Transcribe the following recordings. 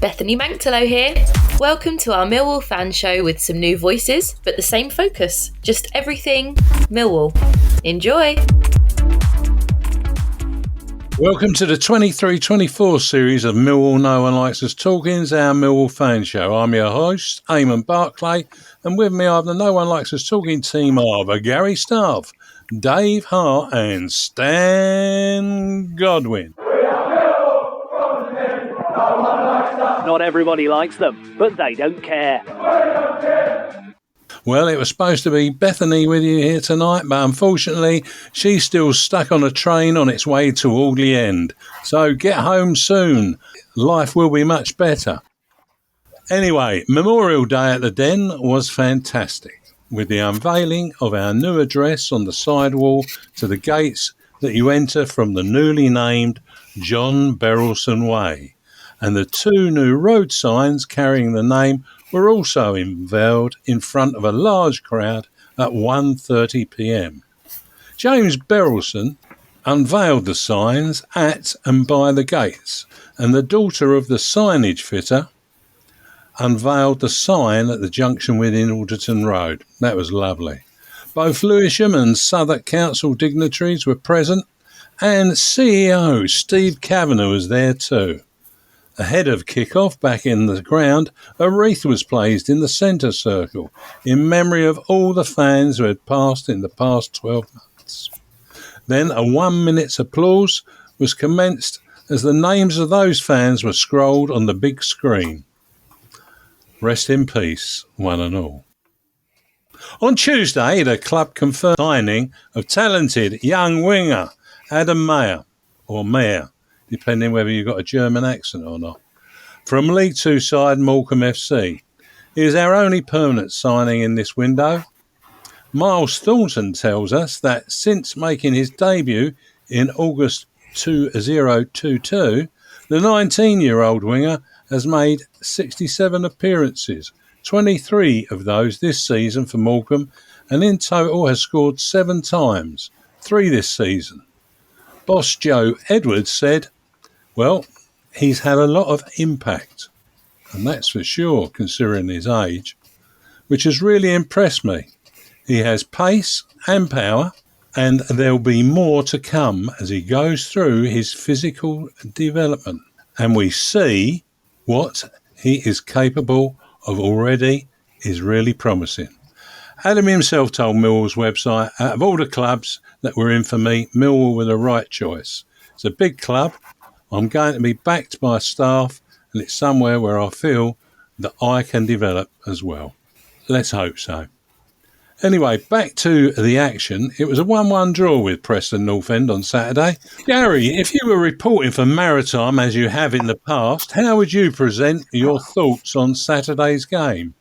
Bethany Manctalo here. Welcome to our Millwall fan show with some new voices, but the same focus. Just everything Millwall. Enjoy! Welcome to the 23-24 series of Millwall No One Likes Us Talking's, our Millwall fan show. I'm your host, Eamonn Barclay, and with me I have the No One Likes Us Talking team of Gary Staff, Dave Hart and Stan Godwin. Not everybody likes them, but they don't care. Well, it was supposed to be Bethany with you here tonight, but unfortunately, she's still stuck on a train on its way to Audley End. So get home soon. Life will be much better. Anyway, Memorial Day at the Den was fantastic, with the unveiling of our new address on the sidewall to the gates that you enter from the newly named John Berylson Way. And the two new road signs carrying the name were also unveiled in front of a large crowd at 1:30 p.m. James Berylson unveiled the signs at and by the gates, and the daughter of the signage fitter unveiled the sign at the junction within Alderton Road. That was lovely. Both Lewisham and Southwark Council dignitaries were present, and CEO Steve Kavanagh was there too. Ahead of kick-off back in the ground, a wreath was placed in the centre circle in memory of all the fans who had passed in the past 12 months. Then a 1 minute's applause was commenced as the names of those fans were scrolled on the big screen. Rest in peace, one and all. On Tuesday, the club confirmed the signing of talented young winger Adam Mayer, or Mayer, depending whether you've got a German accent or not, from League Two side Morecombe FC. He is our only permanent signing in this window. Miles Thornton tells us that since making his debut in August 2022, the 19-year-old winger has made 67 appearances, 23 of those this season for Morecombe, and in total has scored 7 times, 3 this season. Boss Joe Edwards said, well, he's had a lot of impact, and that's for sure, considering his age, which has really impressed me. He has pace and power, and there'll be more to come as he goes through his physical development, and we see what he is capable of already is really promising. Adam himself told Millwall's website, out of all the clubs that were in for me, Millwall were the right choice. It's a big club. I'm going to be backed by staff, and it's somewhere where I feel that I can develop as well. Let's hope so. Anyway, back to the action. It was a 1-1 draw with Preston North End on Saturday. Gary, if you were reporting for Maritime as you have in the past, how would you present your thoughts on Saturday's game?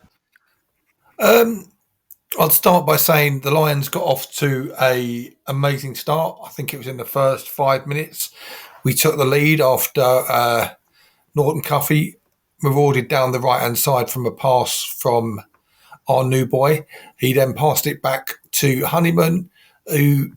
I'd start by saying the Lions got off to an amazing start. I think it was in the first 5 minutes. We took the lead after Norton Cuffey marauded down the right-hand side from a pass from our new boy. He then passed it back to Honeyman, who,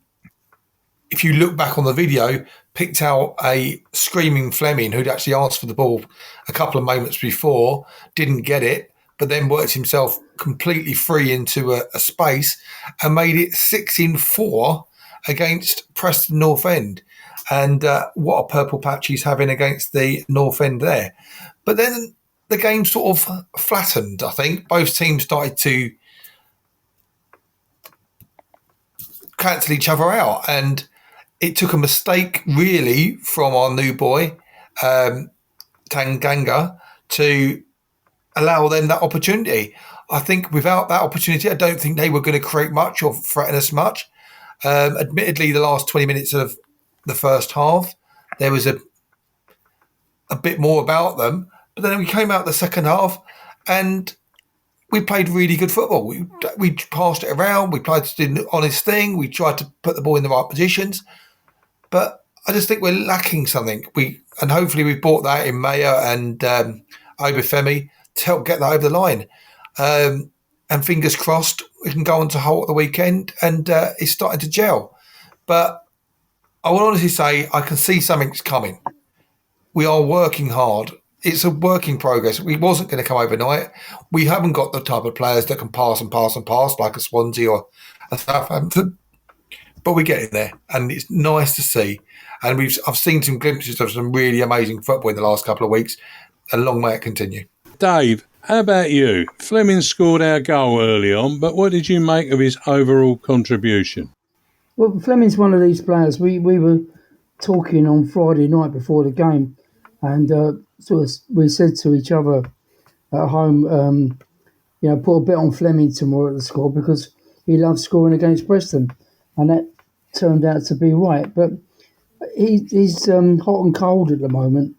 if you look back on the video, picked out a screaming Fleming who'd actually asked for the ball a couple of moments before, didn't get it, but then worked himself completely free into a space and made it 6-4 against Preston North End. And what a purple patch he's having against the North End there. But then the game sort of flattened, I think. Both teams started to cancel each other out. And it took a mistake, really, from our new boy, Tanganga, to allow them that opportunity. I think without that opportunity, I don't think they were going to create much or threaten us much. Admittedly, the last 20 minutes of the first half, there was a bit more about them. But then we came out the second half and we played really good football. We passed it around. We tried to do the honest thing. We tried to put the ball in the right positions. But I just think we're lacking something. And hopefully we've brought that in Mayer and Obafemi to help get that over the line. And fingers crossed, we can go on to Hart at the weekend and it's starting to gel. But I will honestly say I can see something's coming. We are working hard. it's a work in progress. We wasn't going to come overnight. We haven't got the type of players that can pass and pass and pass like a Swansea or a Southampton, but we're getting there, and it's nice to see. And I've seen some glimpses of some really amazing football in the last couple of weeks. A long way to continue. Dave, how about you? Fleming scored our goal early on, but what did you make of his overall contribution? Well, Fleming's one of these players. We were talking on Friday night before the game, and we said to each other at home, put a bet on Fleming tomorrow at the score because he loves scoring against Preston, and that turned out to be right. But he's hot and cold at the moment,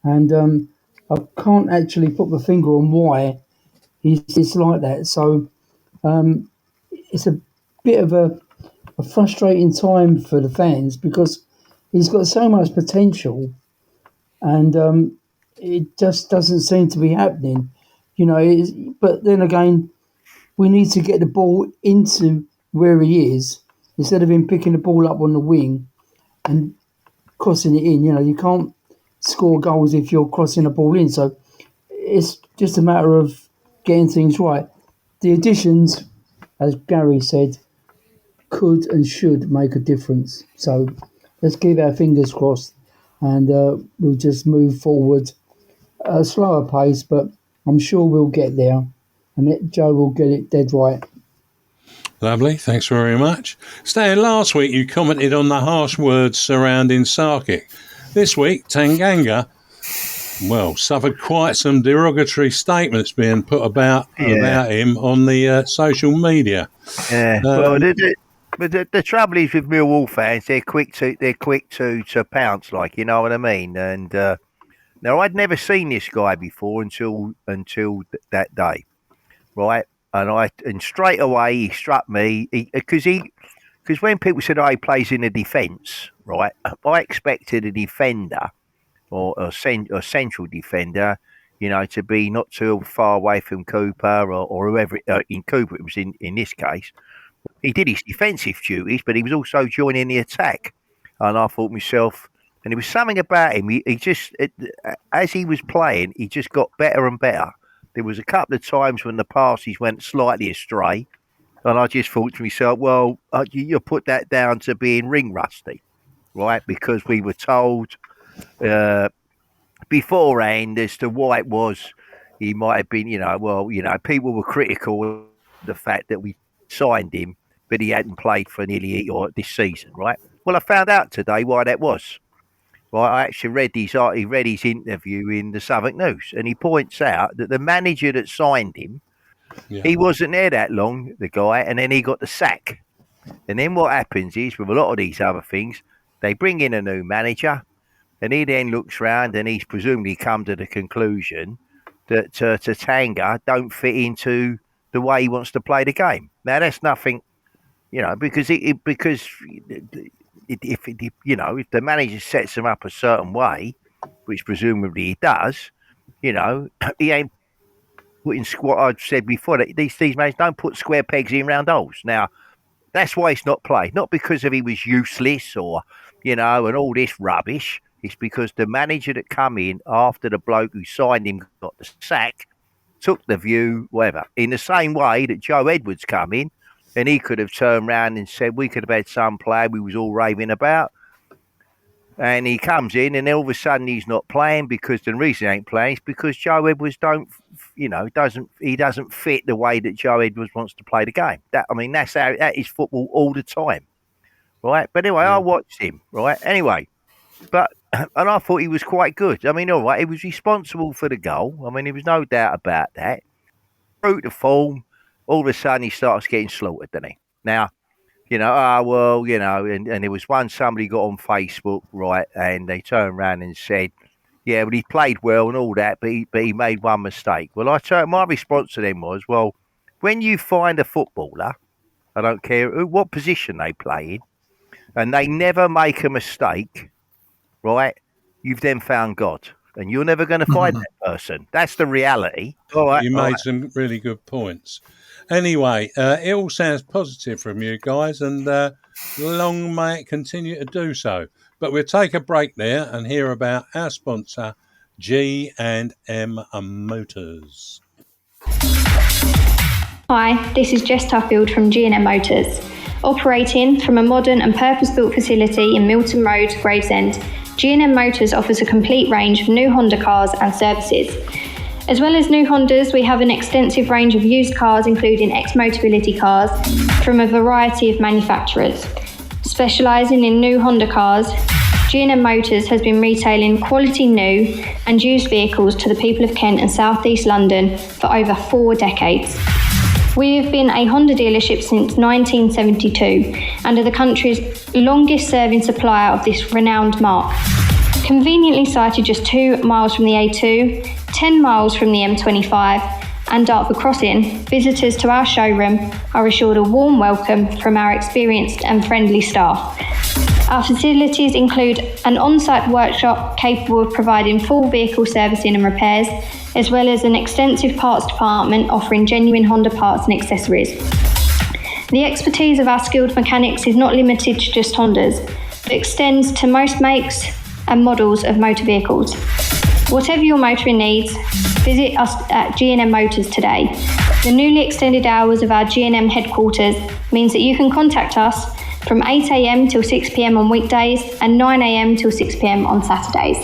and I can't actually put my finger on why he's like that. So it's a bit of a frustrating time for the fans because he's got so much potential, and it just doesn't seem to be happening. But then again, we need to get the ball into where he is instead of him picking the ball up on the wing and crossing it in. You can't score goals if you're crossing the ball in. So it's just a matter of getting things right. The additions, as Gary said, could and should make a difference. So let's keep our fingers crossed, and we'll just move forward at a slower pace, but I'm sure we'll get there, and Joe will get it dead right. Lovely, thanks very much. Stan, last week you commented on the harsh words surrounding Sarkic. This week, Tanganga, suffered quite some derogatory statements being put about him on the social media. Yeah, but the trouble is with Millwall fans, they're quick to pounce, like, you know what I mean. And now I'd never seen this guy before until that day, right? And straight away he struck me because when people said he plays in the defence, right? I expected a defender or a central defender, to be not too far away from Cooper or whoever. In Cooper, it was in this case. He did his defensive duties, but he was also joining the attack. And I thought to myself, and there was something about him. He just, as he was playing, he just got better and better. There was a couple of times when the passes went slightly astray, and I just thought to myself, well, you put that down to being ring rusty, right? Because we were told beforehand as to why it was. He might have been, people were critical of the fact that we signed him, but he hadn't played for nearly this season, right? Well, I found out today why that was. Right, I actually read his interview in the Southwark News, and he points out that the manager that signed him, he wasn't there that long, the guy, and then he got the sack. And then what happens is, with a lot of these other things, they bring in a new manager, and he then looks round, and he's presumably come to the conclusion that Tatanga don't fit into the way he wants to play the game. Now, that's nothing, because if the manager sets him up a certain way, which presumably he does, he ain't putting square. I've said before that these managers don't put square pegs in round holes. Now, that's why it's not played. Not because he was useless or, and all this rubbish. It's because the manager that come in after the bloke who signed him got the sack took the view, whatever. In the same way that Joe Edwards come in, and he could have turned around and said, we could have had some player we was all raving about. And he comes in, and all of a sudden he's not playing because the reason he ain't playing is because Joe Edwards doesn't fit the way that Joe Edwards wants to play the game. That is football all the time, right? But anyway, I watched him, right? Anyway, and I thought he was quite good. All right, he was responsible for the goal. There was no doubt about that. Through the form, all of a sudden he starts getting slaughtered, doesn't he? Now, and there was one somebody got on Facebook, right, and they turned around and said, yeah, but he played well and all that, but he made one mistake. Well, my response to them was, well, when you find a footballer, I don't care what position they play in, and they never make a mistake, right, you've then found God. And you're never going to find that person. That's the reality. All right, you made some really good points. Anyway, it all sounds positive from you guys, and long may it continue to do so. But we'll take a break there and hear about our sponsor, G&M Motors. Hi, this is Jess Tuffield from G&M Motors. Operating from a modern and purpose-built facility in Milton Road, Gravesend, G&M Motors offers a complete range of new Honda cars and services. As well as new Hondas, we have an extensive range of used cars, including ex-Motability cars from a variety of manufacturers. Specialising in new Honda cars, G&M Motors has been retailing quality new and used vehicles to the people of Kent and South East London for over 4 decades. We have been a Honda dealership since 1972 and are the country's longest serving supplier of this renowned marque. Conveniently sited just 2 miles from the A2, 10 miles from the M25 and Dartford Crossing, visitors to our showroom are assured a warm welcome from our experienced and friendly staff. Our facilities include an on-site workshop capable of providing full vehicle servicing and repairs, as well as an extensive parts department offering genuine Honda parts and accessories. The expertise of our skilled mechanics is not limited to just Hondas, but extends to most makes and models of motor vehicles. Whatever your motoring needs, visit us at G&M Motors today. The newly extended hours of our G&M headquarters means that you can contact us from 8 a.m. till 6 p.m. on weekdays and 9 a.m. till 6 p.m. on Saturdays.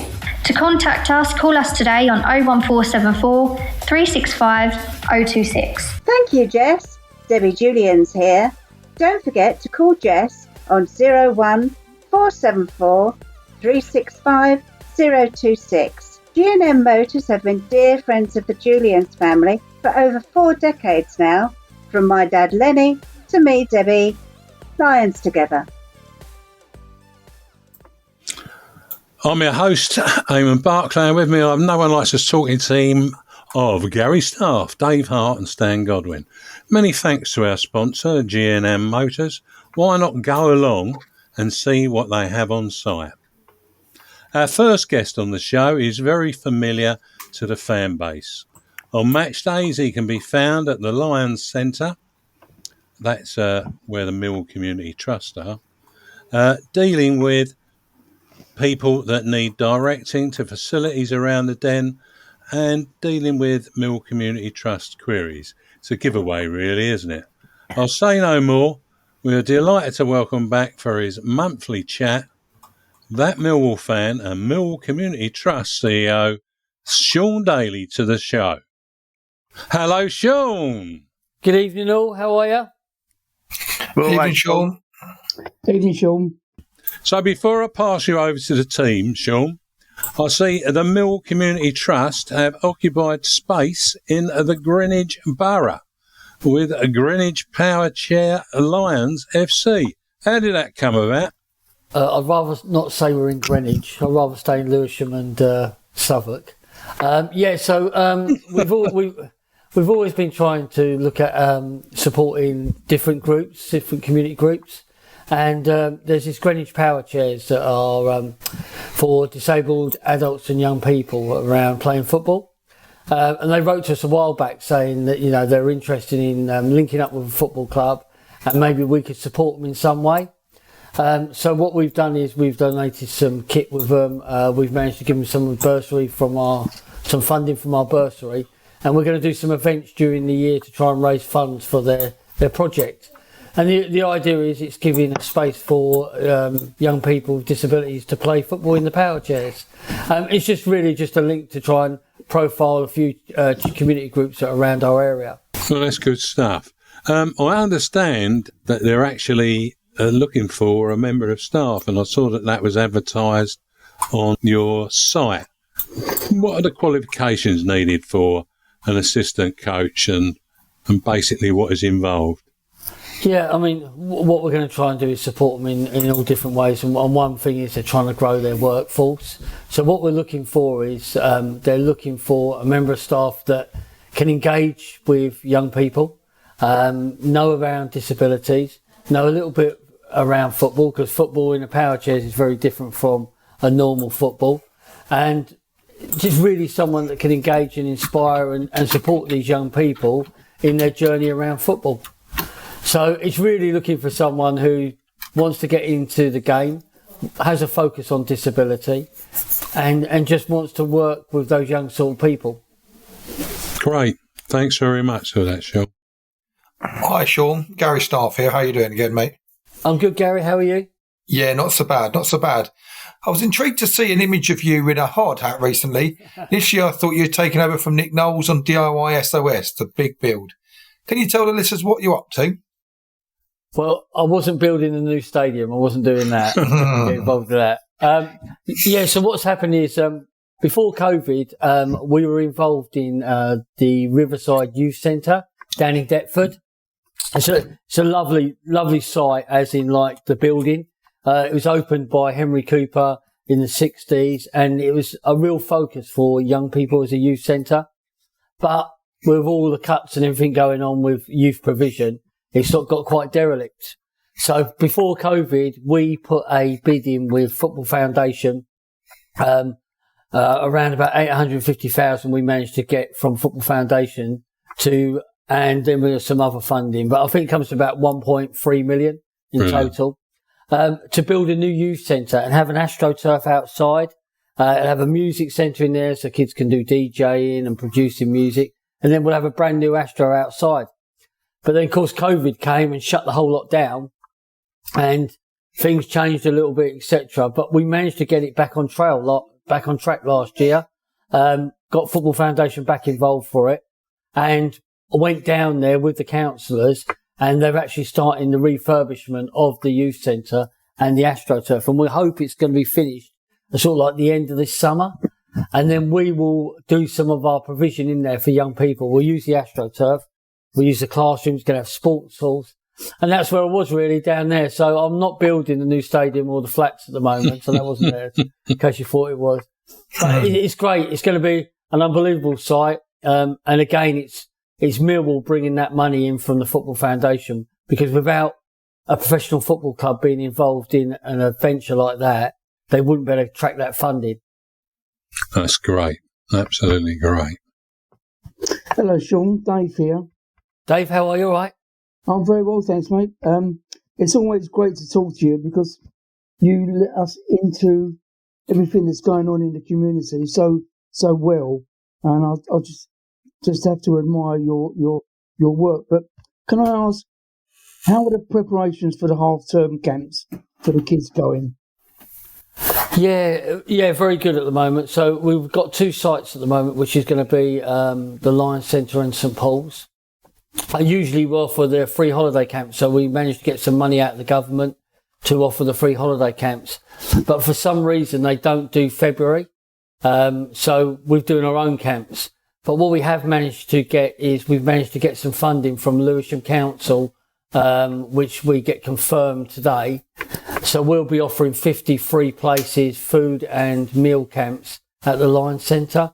To contact us, call us today on 01474 365 026. Thank you, Jess. Debbie Julian's here. Don't forget to call Jess on 01474 365 026. G&M Motors have been dear friends of the Julians family for over 4 decades now, from my dad Lenny to me, Debbie. Lions together. I'm your host, Eamonn Barclay, and with me I have no one like us talking team of Gary Staff, Dave Hart and Stan Godwin. Many thanks to our sponsor, G&M Motors. Why not go along and see what they have on site? Our first guest on the show is very familiar to the fan base. On match days he can be found at the Lions Centre. That's where the Millwall Community Trust are, dealing with people that need directing to facilities around the Den and dealing with Millwall Community Trust queries. It's a giveaway, really, isn't it? I'll say no more. We are delighted to welcome back for his monthly chat that Millwall fan and Millwall Community Trust CEO, Sean Daly, to the show. Hello, Sean. Good evening, all. How are you? Well, Evening, Sean. Evening, Sean. So before I pass you over to the team, Sean, I see the Millwall Community Trust have occupied space in the Greenwich Borough with a Greenwich Powerchair Lions FC. How did that come about? I'd rather not say we're in Greenwich. I'd rather stay in Lewisham and Southwark. We've always been trying to look at supporting different groups, different community groups. And there's this Greenwich Power Chairs that are for disabled adults and young people around playing football. And they wrote to us a while back saying that, you know, they're interested in linking up with a football club and maybe we could support them in some way. So what we've done is we've donated some kit with them. We've managed to give them some bursary some funding from our bursary. And we're going to do some events during the year to try and raise funds for their project. And the idea is it's giving a space for young people with disabilities to play football in the power chairs. It's just really just a link to try and profile a few community groups that are around our area. Well, that's good stuff. I understand that they're actually looking for a member of staff, and I saw that was advertised on your site. What are the qualifications needed for an assistant coach and basically what is involved? Yeah, I mean, what we're going to try and do is support them in all different ways. And one thing is they're trying to grow their workforce. So what we're looking for is they're looking for a member of staff that can engage with young people, know around disabilities, know a little bit around football, because football in the power chairs is very different from a normal football. And just really someone that can engage and inspire and support these young people in their journey around football. So it's really looking for someone who wants to get into the game, has a focus on disability, and just wants to work with those young sort of people. Great. Thanks very much for that, Sean. Hi, Sean. Gary Staff here. How you doing again, mate? I'm good, Gary. How are you? Yeah, not so bad. Not so bad. I was intrigued to see an image of you in a hard hat recently. Initially, I thought you had taken over from Nick Knowles on DIY SOS, the big build. Can you tell the listeners what you're up to? Well, I wasn't building a new stadium. I wasn't doing that. Get involved with that. So what's happened is before COVID, we were involved in the Riverside Youth Centre down in Deptford. It's a lovely site, as in like the building. It was opened by Henry Cooper in the 60s, and it was a real focus for young people as a youth centre. But with all the cuts and everything going on with youth provision, it's got quite derelict. So before COVID, we put a bid in with Football Foundation, around about 850,000 we managed to get from Football Foundation and then we have some other funding, but I think it comes to about 1.3 million in total, to build a new youth centre and have an AstroTurf outside, and have a music centre in there so kids can do DJing and producing music. And then we'll have a brand new Astro outside. But then of course COVID came and shut the whole lot down, and things changed a little bit, etc. But we managed to get it back on track last year. Got Football Foundation back involved for it, and I went down there with the councillors, and they're actually starting the refurbishment of the youth centre and the AstroTurf, and we hope it's going to be finished sort of like the end of this summer. And then we will do some of our provision in there for young people. We'll use the AstroTurf, we'll use the classrooms, going to have sports halls, and that's where I was really, down there. So I'm not building the new stadium or the flats at the moment, so that wasn't there in case you thought it was. But it's great. It's going to be an unbelievable site, and again, it's Millwall bringing that money in from the Football Foundation, because without a professional football club being involved in an adventure like that, they wouldn't be able to track that funding. That's great. Absolutely great. Hello, Sean. Dave here. Dave, how are you? All right? I'm very well, thanks, mate. It's always great to talk to you because you let us into everything that's going on in the community so well, and I just have to admire your work. But can I ask, how are the preparations for the half-term camps for the kids going? Yeah, very good at the moment. So we've got two sites at the moment, which is going to be the Lions Centre and St Paul's. I usually will offer the free holiday camps, so we managed to get some money out of the government to offer the free holiday camps. But for some reason, they don't do February. So we're doing our own camps. But what we have managed to get is we've managed to get some funding from Lewisham Council, which we get confirmed today. So we'll be offering 50 free places, food and meal camps at the Lions Centre.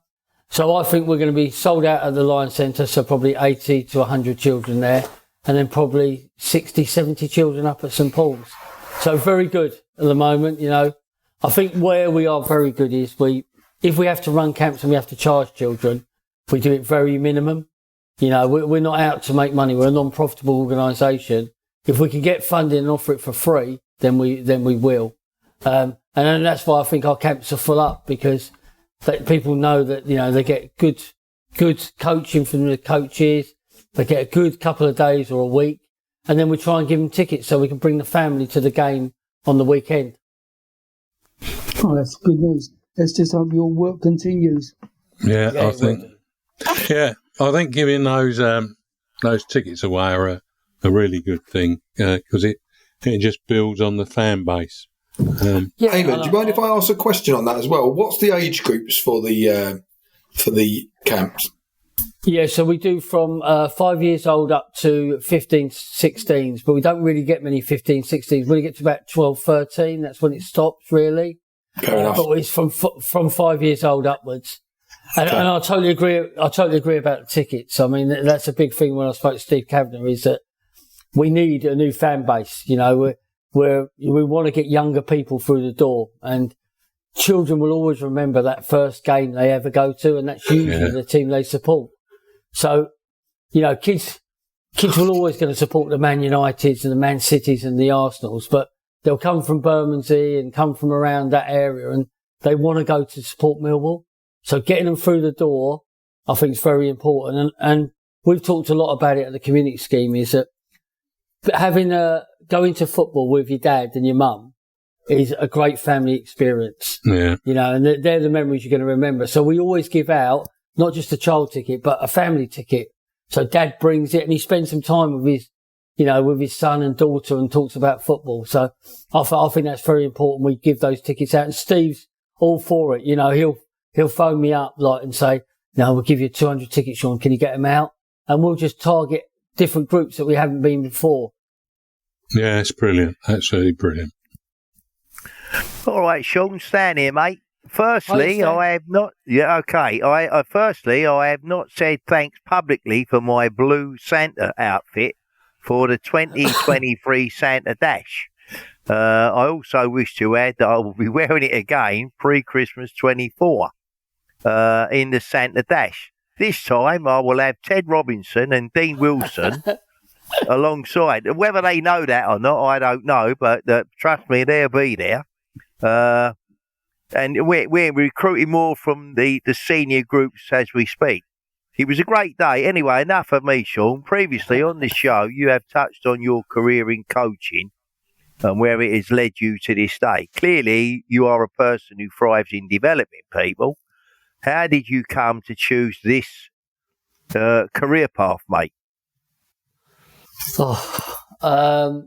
So I think we're going to be sold out at the Lions Centre, so probably 80 to 100 children there, and then probably 60, 70 children up at St Paul's. So very good at the moment, you know. I think where we are very good is if we have to run camps and we have to charge children, we do it very minimum. You know, we're not out to make money. We're a non-profitable organisation. If we can get funding and offer it for free, then we will. And that's why I think our camps are full up, because people know that, you know, they get good coaching from the coaches. They get a good couple of days or a week, and then we try and give them tickets so we can bring the family to the game on the weekend. Oh, that's good news. Let's just hope your work continues. Yeah, I think giving those tickets away are a really good thing, because it just builds on the fan base. Eamonn, do you mind if I ask a question on that as well? What's the age groups for the camps? Yeah, so we do from 5 years old up to 15, 16s, but we don't really get many 15, 16s. When you get to about 12, 13, that's when it stops, really. Fair enough. But it's from 5 years old upwards. And I totally agree. I totally agree about the tickets. I mean, that's a big thing when I spoke to Steve Kavanagh, is that we need a new fan base. You know, we want to get younger people through the door, and children will always remember that first game they ever go to, and that's usually the team they support. So, you know, kids will always going to support the Man Uniteds and the Man Cities and the Arsenals, but they'll come from Bermondsey and come from around that area, and they want to go to support Millwall. So getting them through the door, I think is very important. And we've talked a lot about it at the community scheme, is that having going to football with your dad and your mum is a great family experience. Yeah. You know, and they're the memories you're going to remember. So we always give out not just a child ticket, but a family ticket. So dad brings it and he spends some time with his son and daughter and talks about football. So I think that's very important. We give those tickets out, and Steve's all for it. You know, he'll phone me up and say, no, we'll give you 200 tickets, Sean. Can you get them out? And we'll just target different groups that we haven't been before. Yeah, it's brilliant. Absolutely brilliant. All right, Sean, Stan here, mate. Firstly, I have not. Yeah, okay. Firstly, I have not said thanks publicly for my blue Santa outfit for the 2023 Santa Dash. I also wish to add that I will be wearing it again pre-Christmas 24 in the Santa Dash. This time, I will have Ted Robinson and Dean Wilson alongside. Whether they know that or not, I don't know, but trust me, they'll be there. And we're recruiting more from the senior groups as we speak. It was a great day. Anyway, enough of me, Sean. Previously on the show, you have touched on your career in coaching and where it has led you to this day. Clearly, you are a person who thrives in developing people. How did you come to choose this career path, mate? I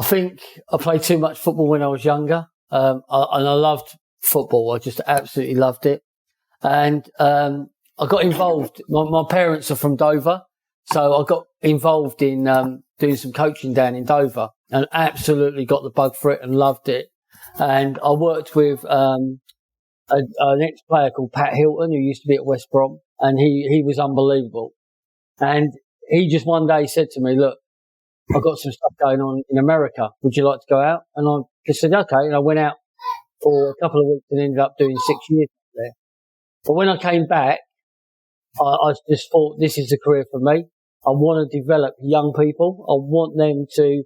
think I played too much football when I was younger, and I loved football. I just absolutely loved it. And I got involved. My parents are from Dover, so I got involved in doing some coaching down in Dover and absolutely got the bug for it and loved it. And I worked with an ex-player called Pat Hilton, who used to be at West Brom, and he was unbelievable. And he just one day said to me, look, I've got some stuff going on in America. Would you like to go out? And I just said, okay. And I went out for a couple of weeks and ended up doing 6 years there. But when I came back, I just thought, this is a career for me. I want to develop young people. I want them to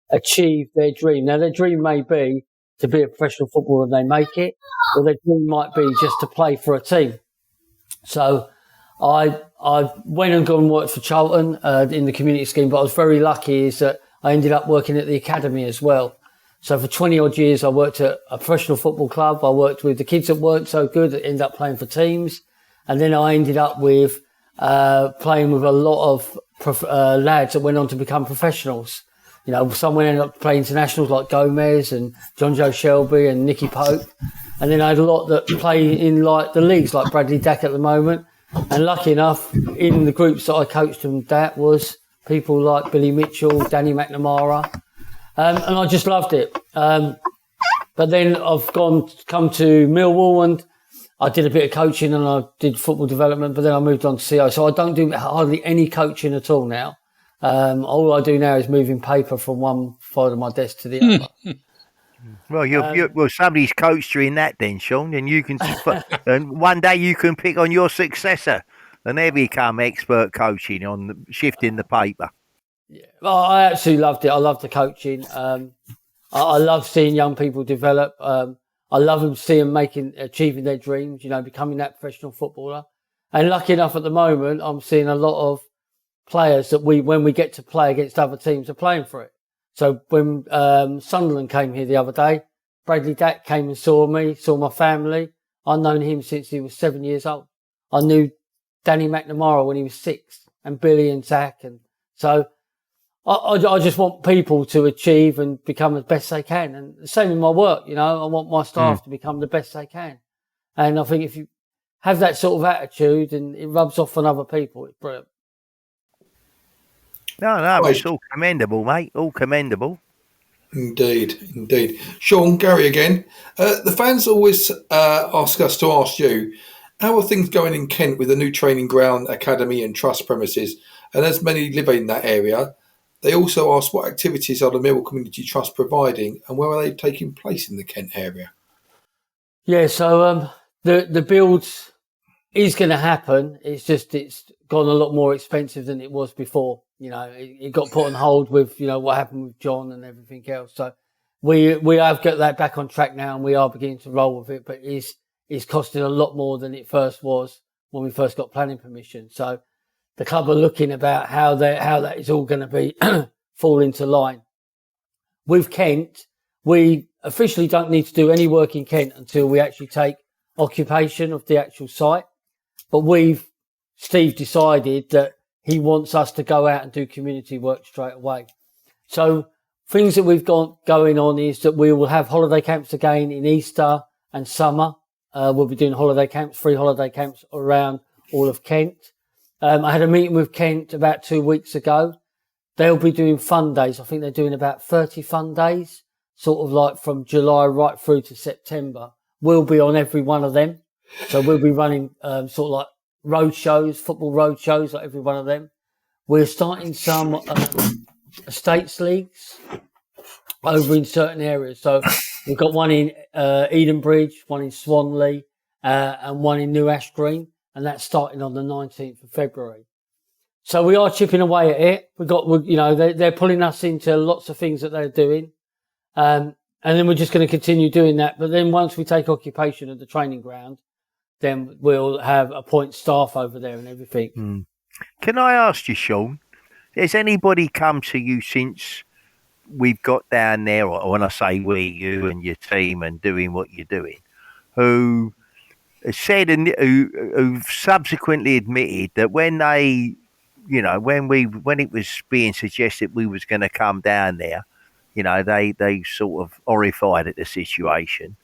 achieve their dream. Now, their dream may be to be a professional footballer and they make it, or their dream might be just to play for a team. So I went and gone and worked for Charlton in the community scheme, but I was very lucky is that I ended up working at the academy as well. So for 20 odd years, I worked at a professional football club. I worked with the kids that weren't so good that ended up playing for teams. And then I ended up with playing with a lot of lads that went on to become professionals. You know, some ended up playing internationals like Gomez and John Joe Shelby and Nicky Pope. And then I had a lot that play in like the leagues like Bradley Dack at the moment. And lucky enough, in the groups that I coached them, that was people like Billy Mitchell, Danny McNamara. And I just loved it. But then I've come to Millwall and I did a bit of coaching and I did football development, but then I moved on to CO. So I don't do hardly any coaching at all now. All I do now is moving paper from one side of my desk to the other. Well, somebody's coached you in that then, Sean, and you can, and one day you can pick on your successor and they become expert coaching on shifting the paper. Yeah, well, I absolutely loved it. I loved the coaching. I love seeing young people develop. I love them seeing them achieving their dreams, you know, becoming that professional footballer. And lucky enough at the moment, I'm seeing a lot of players that when we get to play against other teams, are playing for it. So when Sunderland came here the other day, Bradley Dack came and saw me, saw my family. I've known him since he was 7 years old. I knew Danny McNamara when he was 6, and Billy and Zach. And so I just want people to achieve and become as best they can. And the same in my work, you know, I want my staff to become the best they can. And I think if you have that sort of attitude and it rubs off on other people, it's brilliant. No, it's all commendable, mate. All commendable. Indeed. Sean, Gary again. The fans always ask us to ask you, how are things going in Kent with the new training ground, academy and trust premises? And as many live in that area, they also ask what activities are the Millwall Community Trust providing and where are they taking place in the Kent area? Yeah, so the build is going to happen. It's just it's gone a lot more expensive than it was before. You know, it got put on hold with, you know, what happened with John and everything else. So we have got that back on track now, and we are beginning to roll with it. But it's costing a lot more than it first was when we first got planning permission. So the club are looking about how that is all going to be fall into line. With Kent, we officially don't need to do any work in Kent until we actually take occupation of the actual site. But Steve decided that he wants us to go out and do community work straight away. So things that we've got going on is that we will have holiday camps again in Easter and summer. We'll be doing holiday camps, free holiday camps around all of Kent. I had a meeting with Kent about 2 weeks ago. They'll be doing fun days. I think they're doing about 30 fun days, sort of like from July right through to September. We'll be on every one of them. So we'll be running sort of like road shows, football road shows, like every one of them. We're starting some estates leagues over in certain areas. So we've got one in Edenbridge, one in Swanley, and one in New Ash Green, and that's starting on the 19th of February. So we are chipping away at it. They're pulling us into lots of things that they're doing. And then we're just going to continue doing that. But then once we take occupation of the training ground, then we'll have appoint staff over there and everything. Can I ask you, Sean, has anybody come to you since we've got down there, or when I say we, you and your team and doing what you're doing, who said and who subsequently admitted that when they, when it was being suggested we was going to come down there, they sort of horrified at the situation.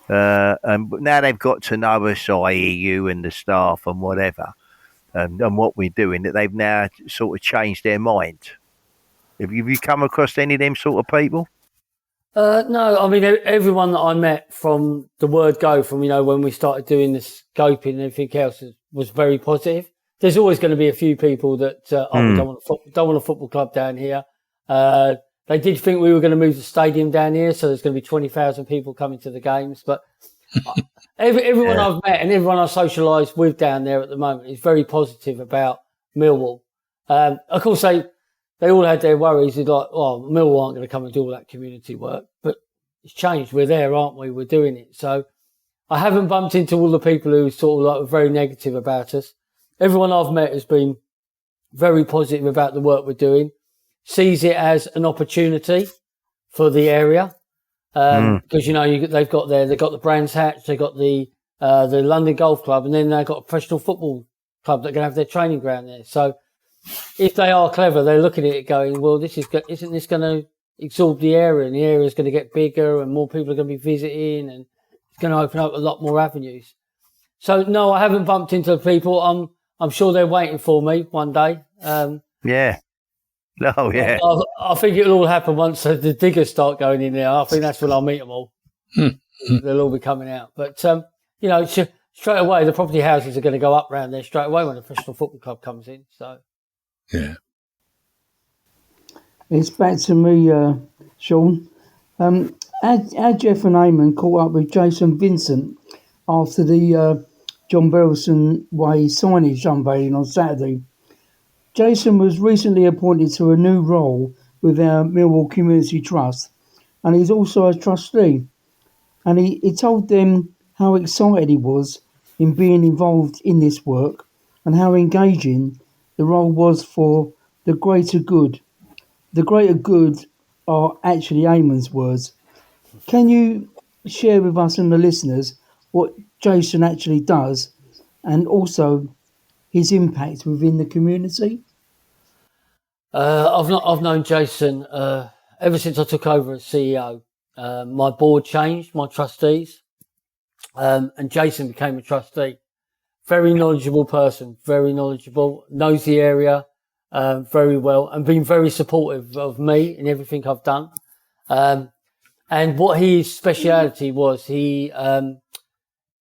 And now they've got to know us, i.e. you and the staff and whatever, and what we're doing, that they've now sort of changed their mind. Have you come across any of them sort of people? No, I mean, everyone that I met from the word go, from, when we started doing the scoping and everything else, was very positive. There's always going to be a few people that we don't want a football club down here. They did think we were going to move the stadium down here, so there's going to be 20,000 people coming to the games. But everyone I've met and everyone I socialised with down there at the moment is very positive about Millwall. Of course, they all had their worries. It's like, Millwall aren't going to come and do all that community work. But it's changed. We're there, aren't we? We're doing it. So I haven't bumped into all the people who sort of like were very negative about us. Everyone I've met has been very positive about the work we're doing, sees it as an opportunity for the area. Because, they've got the Brands Hatch, they've got the London Golf Club, and then they've got a professional football club that are going to have their training ground there. So if they are clever, they're looking at it going, well, isn't this going to absorb the area, and the area is going to get bigger and more people are going to be visiting, and it's going to open up a lot more avenues. So no, I haven't bumped into people. I'm sure they're waiting for me one day. Yeah. Oh, yeah. I think it'll all happen once the diggers start going in there. I think that's when I'll meet them all. They'll all be coming out. But, straight away, the property houses are going to go up round there straight away when the professional football club comes in. So, yeah. It's back to me, Sean. Had Jeff and Eamonn caught up with Jason Vincent after the John Berylson Way signage unveiling on Saturday. Jason was recently appointed to a new role with our Millwall Community Trust, and he's also a trustee. And he told them how excited he was in being involved in this work and how engaging the role was for the greater good. The greater good are actually Eamonn's words. Can you share with us and the listeners what Jason actually does and also his impact within the community? I've known Jason ever since I took over as CEO. My board changed, my trustees, and Jason became a trustee. Very knowledgeable person, very knowledgeable, knows the area very well, and been very supportive of me in everything I've done. And what his speciality was, he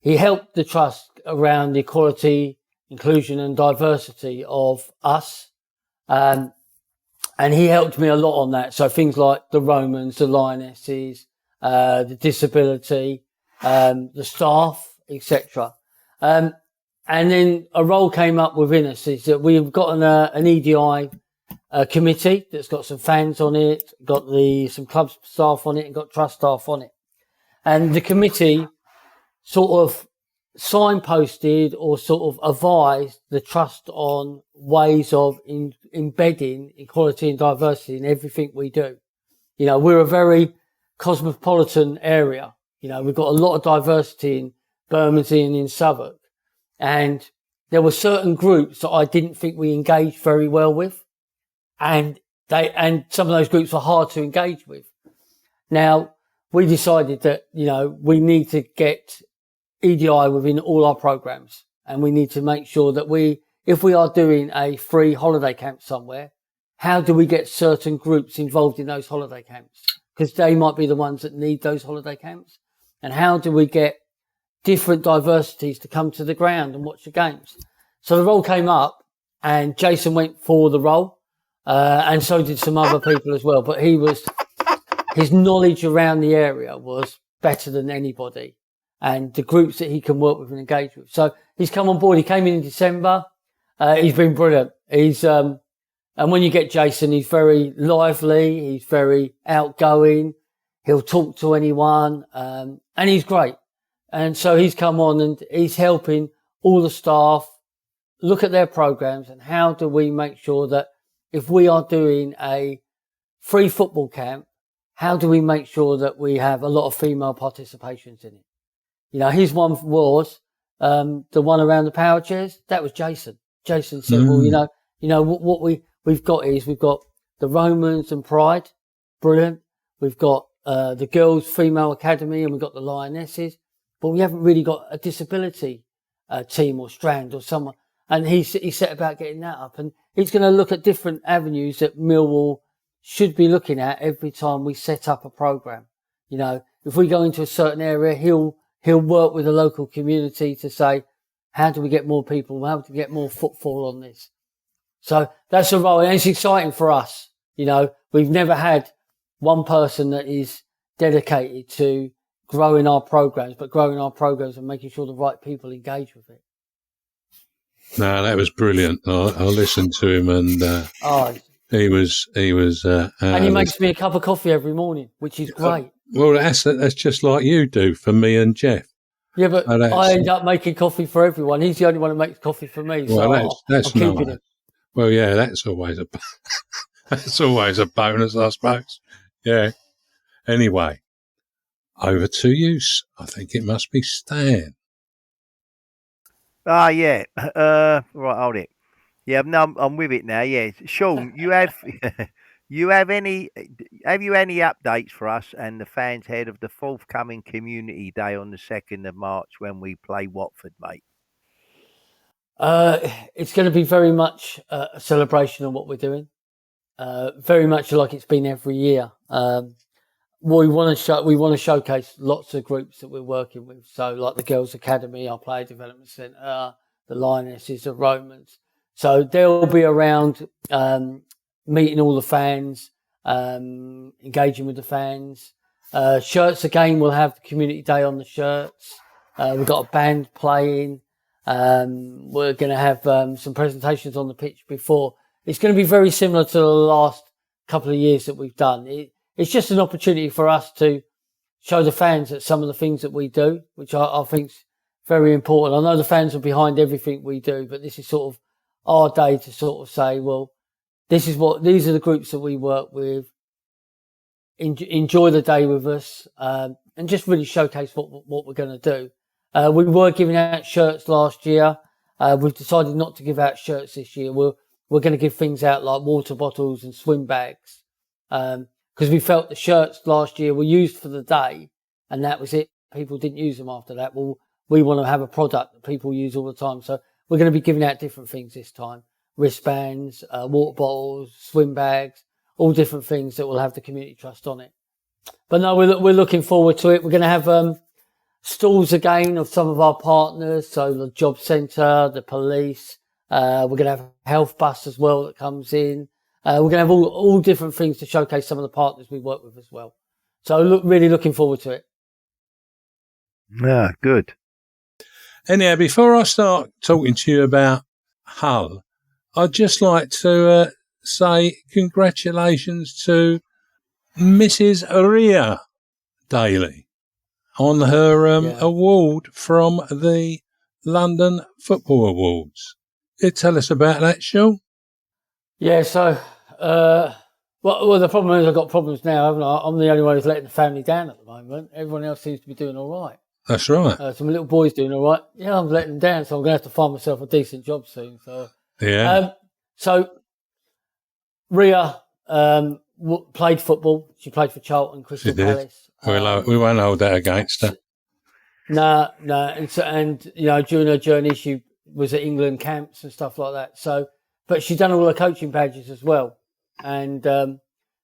helped the trust around the equality, inclusion and diversity of us. And he helped me a lot on that. So things like the Romans, the Lionesses, the disability, the staff, etc. And then a role came up within us is that we've gotten an EDI a committee that's got some fans on it, got some club staff on it, and got trust staff on it. And the committee sort of signposted or sort of advised the trust on ways of embedding equality and diversity in everything we do. You know, we're a very cosmopolitan area. You know, we've got a lot of diversity in Bermondsey and in Southwark. And there were certain groups that I didn't think we engaged very well with. And some of those groups were hard to engage with. Now, we decided that, you know, we need to get EDI within all our programs, and we need to make sure that if we are doing a free holiday camp somewhere, how do we get certain groups involved in those holiday camps? Because they might be the ones that need those holiday camps. And how do we get different diversities to come to the ground and watch the games? So the role came up, and Jason went for the role, and so did some other people as well. But his knowledge around the area was better than anybody, and the groups that he can work with and engage with. So he's come on board. He came in December. He's been brilliant. And when you get Jason, he's very lively. He's very outgoing. He'll talk to anyone, and he's great. And so he's come on and he's helping all the staff look at their programs and how do we make sure that if we are doing a free football camp, how do we make sure that we have a lot of female participations in it? You know, his one was the one around the power chairs. That was Jason. Jason said, well, you know, what we've got the Romans and Pride. Brilliant. We've got the Girls Female Academy, and we've got the Lionesses, but we haven't really got a disability team or strand or someone. And he set about getting that up, and he's going to look at different avenues that Millwall should be looking at every time we set up a program. You know, if we go into a certain area, he'll work with the local community to say, how do we get more people? How do we get more footfall on this? So that's a role, and it's exciting for us. You know, we've never had one person that is dedicated to growing our programs, but growing our programs and making sure the right people engage with it. No, that was brilliant. I listened to him, and he was. And he makes me a cup of coffee every morning, which is great. Well, that's just like you do for me and Jeff. Yeah, but I end up making coffee for everyone. He's the only one who makes coffee for me. So that's I'm keeping it. Well, yeah, that's always a bonus, I suppose. Yeah. Anyway, over to you. I think it must be Stan. Yeah. Right, hold it. Yeah, no, I'm with it now. Yeah, Sean, you have any updates for us and the fans ahead of the forthcoming Community Day on the 2nd of March when we play Watford, mate? It's going to be very much a celebration of what we're doing. Very much like it's been every year. We want to showcase lots of groups that we're working with. So like the Girls Academy, our Player Development Centre, the Lionesses, the Romans. So they'll be around, meeting all the fans, engaging with the fans. Shirts again, we'll have the Community Day on the shirts. We've got a band playing. We're going to have some presentations on the pitch before. It's going to be very similar to the last couple of years that we've done. It's just an opportunity for us to show the fans that some of the things that we do, which I think is very important. I know the fans are behind everything we do, but this is sort of our day to sort of say, well, these are the groups that we work with. Enjoy the day with us, and just really showcase what we're going to do. We were giving out shirts last year. We've decided not to give out shirts this year. We're going to give things out like water bottles and swim bags. Because we felt the shirts last year were used for the day and that was it. People didn't use them after that. Well, we want to have a product that people use all the time. So we're going to be giving out different things this time. Wristbands, water bottles, swim bags, all different things that will have the Community Trust on it. But no, we're looking forward to it. We're going to have stalls again of some of our partners. So the job centre, the police. We're going to have a health bus as well that comes in. We're going to have all different things to showcase some of the partners we work with as well. So really looking forward to it. Yeah, good. Anyhow, before I start talking to you about Hull, I'd just like to say congratulations to Mrs. Ria Daly on her award from the London Football Awards. Tell us about that, Sean. Yeah, so, well, the problem is I've got problems now, haven't I? I'm the only one who's letting the family down at the moment. Everyone else seems to be doing all right. That's right. So my little boy's doing all right. Yeah, I'm letting them down, so I'm going to have to find myself a decent job soon. So, yeah. So Ria played football. She played for Charlton, Crystal Palace. We won't hold that against her. No. And you know, during her journey, she was at England camps and stuff like that. So, but she's done all her coaching badges as well. And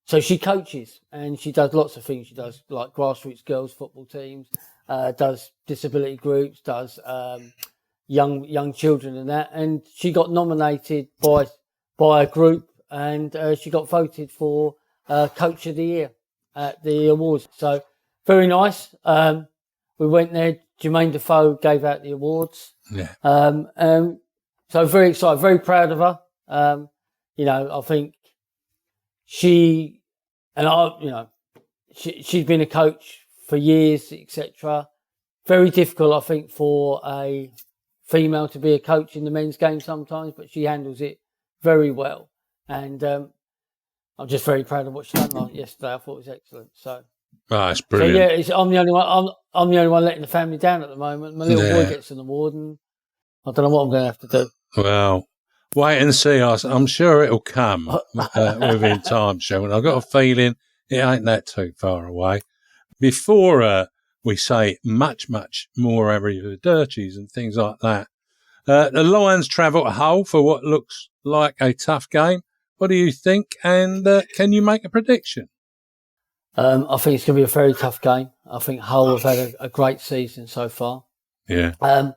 so she coaches and she does lots of things. She does like grassroots girls football teams, does disability groups, does young children and that. And she got nominated by a group and she got voted for Coach of the Year at the awards. So very nice. We went there. Jermaine Defoe gave out the awards. Yeah. So very excited, very proud of her. You know, I think she's been a coach for years, etc. Very difficult, I think, for a female to be a coach in the men's game sometimes, but she handles it very well. And I'm just very proud of what she done yesterday. I thought it was excellent. So, it's brilliant. So yeah, I'm the only one. I'm the only one letting the family down at the moment. My little boy gets an award, and I don't know what I'm going to have to do. Well, wait and see. I'm sure it'll come within time, Sean. I've got a feeling it ain't that too far away. Before we say much, much more dirties and things like that, the Lions travel to Hull for what looks like a tough game. What do you think? And can you make a prediction? I think it's going to be a very tough game. I think Hull have had a great season so far. Yeah. But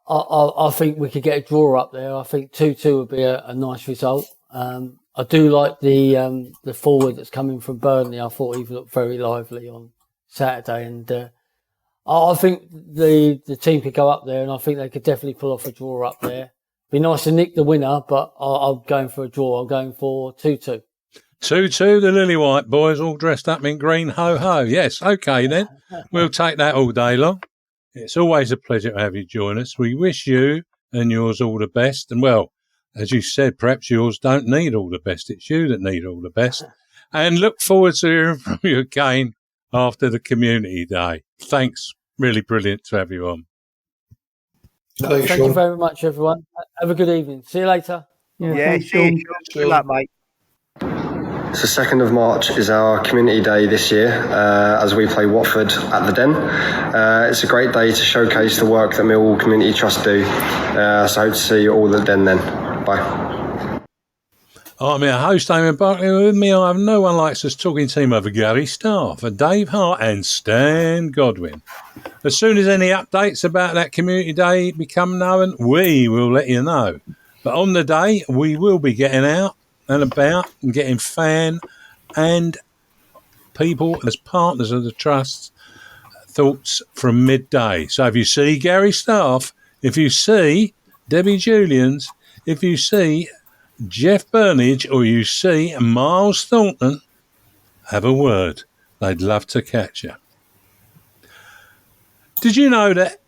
I think we could get a draw up there. I think 2-2 would be a nice result. I do like the forward that's coming from Burnley. I thought he looked very lively on Saturday, and I think the team could go up there, and I think they could definitely pull off a draw up there. Be nice to nick the winner, but I'm going for a draw. I'm going for 2-2. 2-2, the Lily White boys all dressed up in green, ho-ho. Yes, okay then. We'll take that all day long. It's always a pleasure to have you join us. We wish you and yours all the best. And, well, as you said, perhaps yours don't need all the best. It's you that need all the best. And look forward to hearing from you again after the Community Day. Thanks. Really brilliant to have you on. Thank you very much, everyone. Have a good evening. See you later. Yeah, see you. Good luck, mate. So 2nd of March is our Community Day this year as we play Watford at the Den. It's a great day to showcase the work that Millwall Community Trust do. So I hope to see you all at the Den then. Bye. I'm your host, Eamonn Barclay. With me, I have no one likes us talking team over Gary Staff, Dave Hart and Stan Godwin. As soon as any updates about that Community Day become known, we will let you know. But on the day, we will be getting out and about and getting fan and people as partners of the Trust's thoughts from midday. So if you see Gary Staff, if you see Debbie Julians, if you see Jeff Burnage or you see Miles Thornton, have a word. They'd love to catch you. Did you know that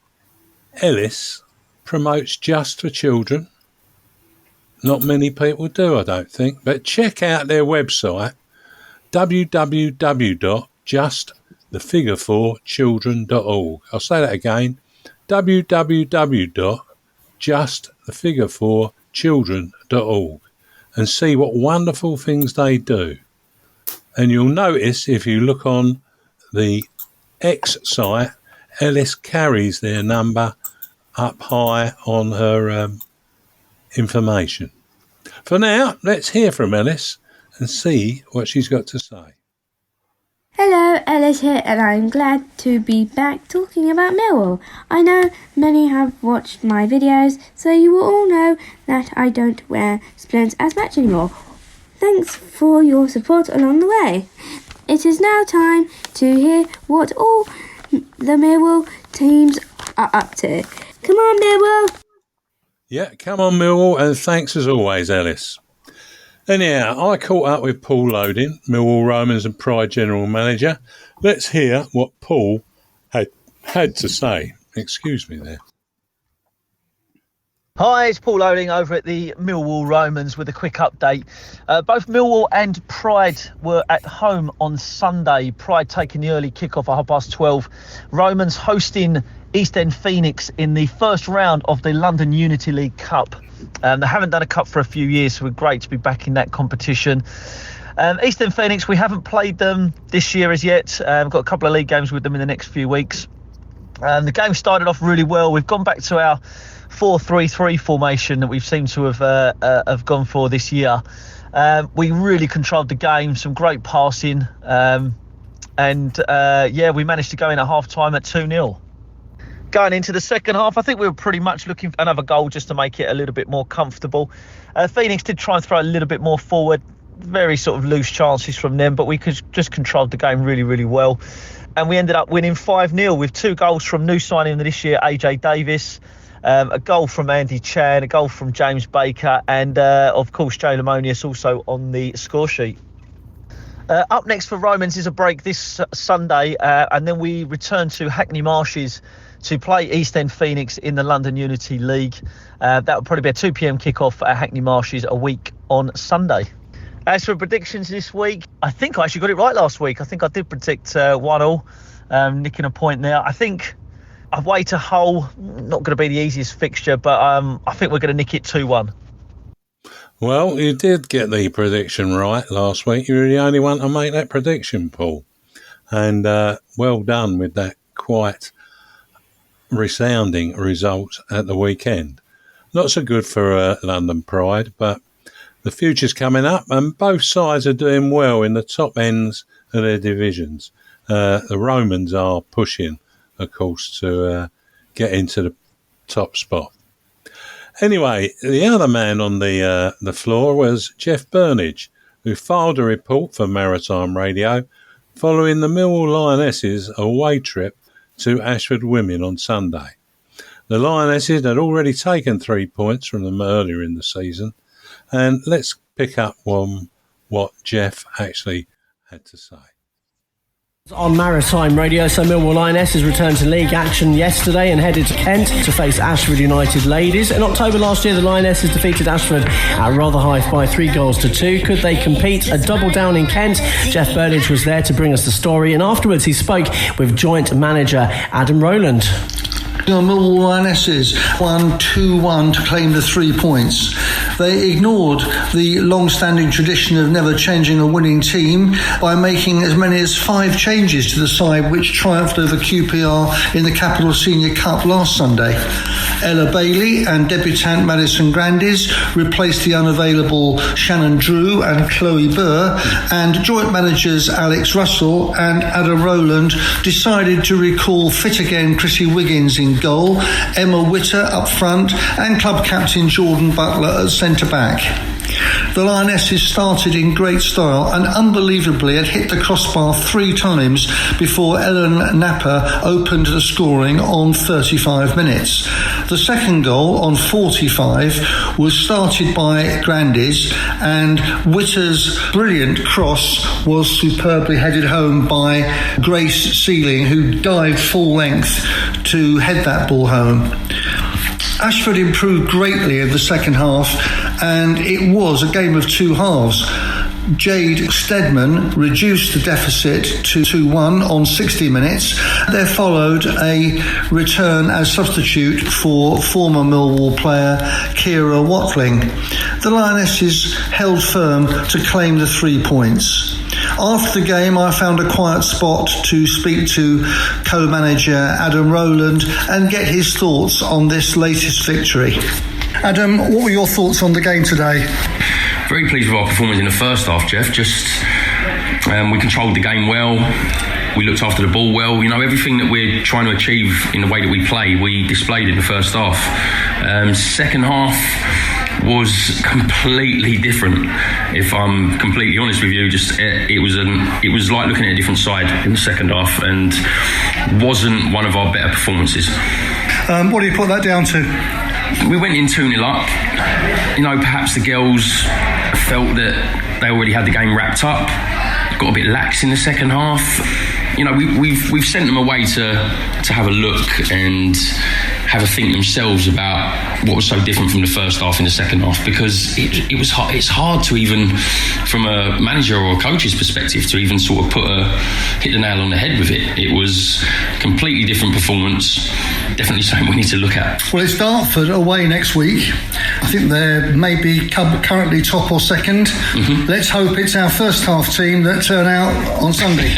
Ellis promotes Just for Children? Not many people do, I don't think. But check out their website, www.justthefigure4children.org. I'll say that again, www.justthefigure4children.org, and see what wonderful things they do. And you'll notice if you look on the X site, Ellis carries their number up high on her information. For now, let's hear from Ellis and see what she's got to say. Hello, Ellis here, and I'm glad to be back talking about Millwall. I know many have watched my videos, so you will all know that I don't wear splints as much anymore. Thanks for your support along the way. It is now time to hear what all the Millwall teams are up to. Come on, Millwall! Yeah, come on, Millwall, and thanks as always, Ellis. Anyhow, I caught up with Paul Loading, Millwall Romans and Pride General Manager. Let's hear what Paul had to say. Excuse me there. Hi, it's Paul Loading over at the Millwall Romans with a quick update. Both Millwall and Pride were at home on Sunday. Pride taking the early kickoff at 12:30. Romans hosting East End Phoenix in the first round of the London Unity League Cup. They haven't done a cup for a few years, so we're great to be back in that competition. East End Phoenix, we haven't played them this year as yet. We've got a couple of league games with them in the next few weeks. The game started off really well. We've gone back to our 4-3-3 formation that we've seemed to have gone for this year. We really controlled the game, some great passing, and we managed to go in at half-time at 2-0. Going into the second half, I think we were pretty much looking for another goal just to make it a little bit more comfortable. Phoenix did try and throw a little bit more forward, very sort of loose chances from them, but we could just control the game really, really well. And we ended up winning 5-0 with 2 goals from new signing this year, AJ Davis, a goal from Andy Chan, a goal from James Baker, and of course Joe Lamonius also on the score sheet. Up next for Romans is a break this Sunday, and then we return to Hackney Marshes to play East End Phoenix in the London Unity League. That will probably be a 2 p.m. kickoff at Hackney Marshes a week on Sunday. As for predictions this week, I think I actually got it right last week. I think I did predict 1-1, nicking a point there. I think away to Hull, not going to be the easiest fixture, but I think we're going to nick it 2-1. Well, you did get the prediction right last week. You were the only one to make that prediction, Paul. And well done with that quite resounding result at the weekend. Not so good for London Pride, but the future's coming up and both sides are doing well in the top ends of their divisions. The Romans are pushing, of course, to get into the top spot. Anyway, the other man on the floor was Jeff Burnage, who filed a report for Maritime Radio following the Millwall Lionesses' away trip to Ashford Women on Sunday. The Lionesses had already taken 3 points from them earlier in the season, and let's pick up on what Jeff actually had to say. On Maritime Radio, so Millwall Lionesses returned to league action yesterday and headed to Kent to face Ashford United Ladies. In October last year, the Lionesses defeated Ashford at Rotherhithe by 3-2. Could they compete? A double down in Kent? Jeff Burnage was there to bring us the story, and afterwards he spoke with joint manager Adam Rowland. The Millwall Lionesses won 2-1 to claim the 3 points. They ignored the long-standing tradition of never changing a winning team by making as many as 5 changes to the side which triumphed over QPR in the Capital Senior Cup last Sunday. Ella Bailey and debutant Madison Grandis replaced the unavailable Shannon Drew and Chloe Burr, and joint managers Alex Russell and Adam Rowland decided to recall fit again Chrissy Wiggins in goal, Emma Witter up front, and club captain Jordan Butler at centre-back. The Lionesses started in great style and unbelievably had hit the crossbar 3 times before Ellen Napper opened the scoring on 35 minutes. The second goal on 45 was started by Grandis, and Witter's brilliant cross was superbly headed home by Grace Sealing, who dived full length to head that ball home. Ashford improved greatly in the second half, and it was a game of 2 halves. Jade Stedman reduced the deficit to 2-1 on 60 minutes. There followed a return as substitute for former Millwall player Kira Watling. The Lionesses held firm to claim the 3 points. After the game, I found a quiet spot to speak to co-manager Adam Rowland and get his thoughts on this latest victory. Adam, what were your thoughts on the game today? Very pleased with our performance in the first half, Jeff. We controlled the game well. We looked after the ball well. You know, everything that we're trying to achieve in the way that we play, we displayed in the first half. Second half was completely different. If I'm completely honest with you, it was like looking at a different side in the second half, and wasn't one of our better performances. What do you put that down to? we went in 2-0 up. Perhaps the girls felt that they already had the game wrapped up, got a bit lax in the second half. We've sent them away to have a look and have a think themselves about what was so different from the first half in the second half, because it was hard. It's hard to even, from a manager or a coach's perspective, to even sort of hit the nail on the head with it. It was a completely different performance. Definitely something we need to look at. Well, it's Dartford away next week. I think they're maybe currently top or second. Mm-hmm. Let's hope it's our first half team that turn out on Sunday.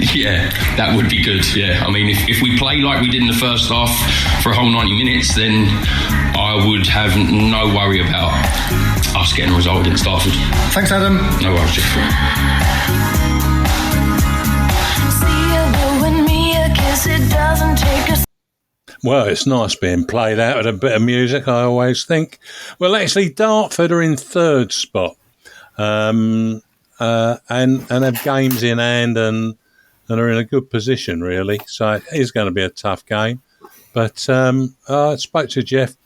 Yeah, that would be good. Yeah, I mean, if we play like we did in the first half for a whole 90 minutes, then I would have no worry about us getting a result against Dartford. Thanks, Adam. No worries, Jeff. Well, it's nice being played out with a bit of music, I always think. Well, actually, Dartford are in third spot and have games in hand and are in a good position, really. So it is going to be a tough game. But I spoke to Jeff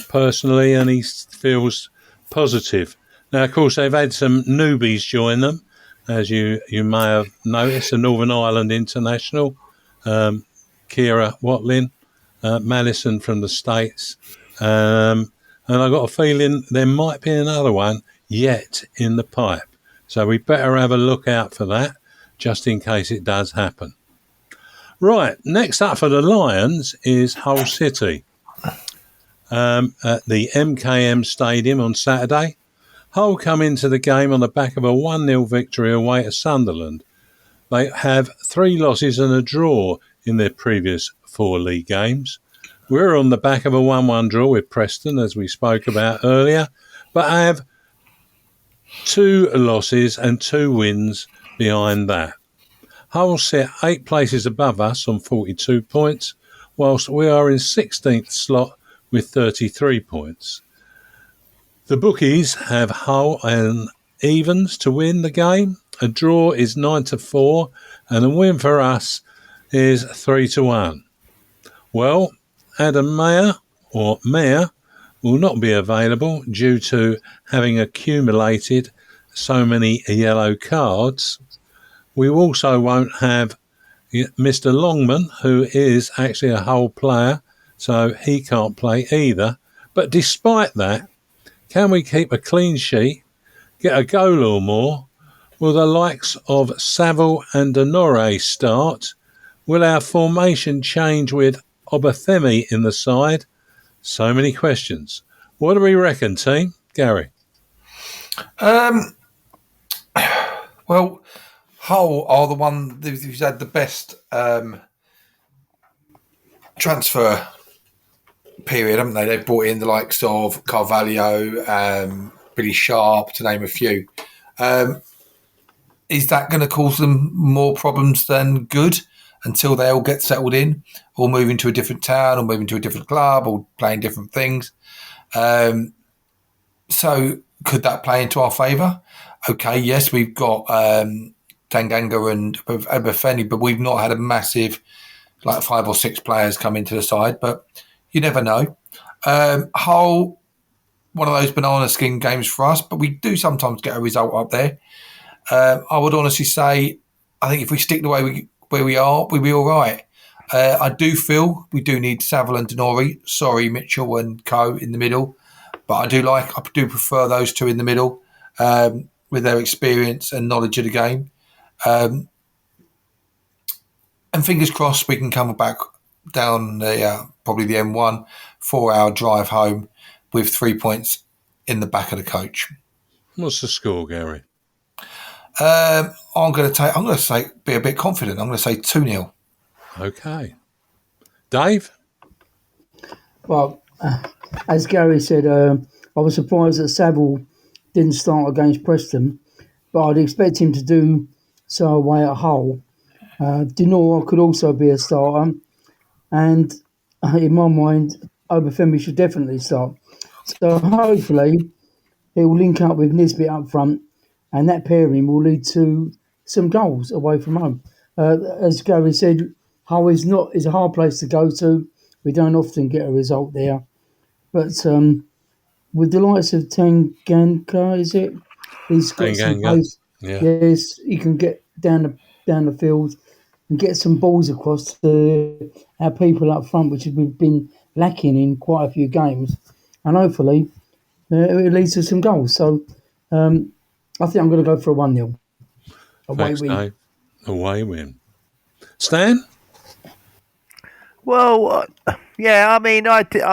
personally, and he feels positive. Now, of course, they've had some newbies join them, as you may have noticed, the Northern Ireland International, Kira Watlin, Madison from the States. And I got a feeling there might be another one yet in the pipe. So we better have a look out for that, just in case it does happen. Right, next up for the Lions is Hull City at the MKM Stadium on Saturday. Hull come into the game on the back of a 1-0 victory away at Sunderland. They have 3 losses and a draw in their previous 4 league games. We're on the back of a 1-1 draw with Preston, as we spoke about earlier, but I have 2 losses and 2 wins behind that. Hull sit 8 places above us on 42 points, whilst we are in 16th slot with 33 points. The bookies have Hull and evens to win the game. A draw is 9-4, and a win for us is 3-1. Well, Adam Mayer will not be available due to having accumulated so many yellow cards. We also won't have Mr. Longman, who is actually a Hull player, so he can't play either. But despite that, can we keep a clean sheet, get a goal or more? Will the likes of Saville and Denore start? Will our formation change with Obathemi in the side? So many questions. What do we reckon, team? Gary? Well, Hull are the one who's had the best transfer period, haven't they? They've brought in the likes of Carvalho, Billy Sharp, to name a few. Is that going to cause them more problems than good until they all get settled in, or move into a different town, or move into a different club, or playing different things? So could that play into our favour? Okay, yes, we've got Tanganga and Obathemi, but we've not had a massive, 5 or 6 players come into the side, but you never know. Hull, one of those banana skin games for us, but we do sometimes get a result up there. I would honestly say, I think if we stick the way where we are, we'll be all right. I do feel we do need Saville and Denore. Sorry, Mitchell and Co in the middle, but I do prefer those 2 in the middle with their experience and knowledge of the game. And fingers crossed we can come back down probably the M1 4-hour drive home with 3 points in the back of the coach. What's the score, Gary? I'm going to say be a bit confident. I'm going to say 2-0. Okay. Dave? Well, as Gary said, I was surprised that Saville didn't start against Preston, but I'd expect him to do so away at Hull. Denore could also be a starter, and in my mind, Obathemi should definitely start. So hopefully he will link up with Nisbet up front, and that pairing will lead to some goals away from home. As Gary said, Hull is a hard place to go to. We don't often get a result there. But with the likes of Tanganga, is it? He's got some Tanganga, pace. yeah. Yes, he can get down the field and get some balls across to our people up front, which we've been lacking in quite a few games. And hopefully it leads to some goals. So I think I'm going to go for a 1-0. Thanks, Dave. Away win. Stan? Well, yeah. I mean, I think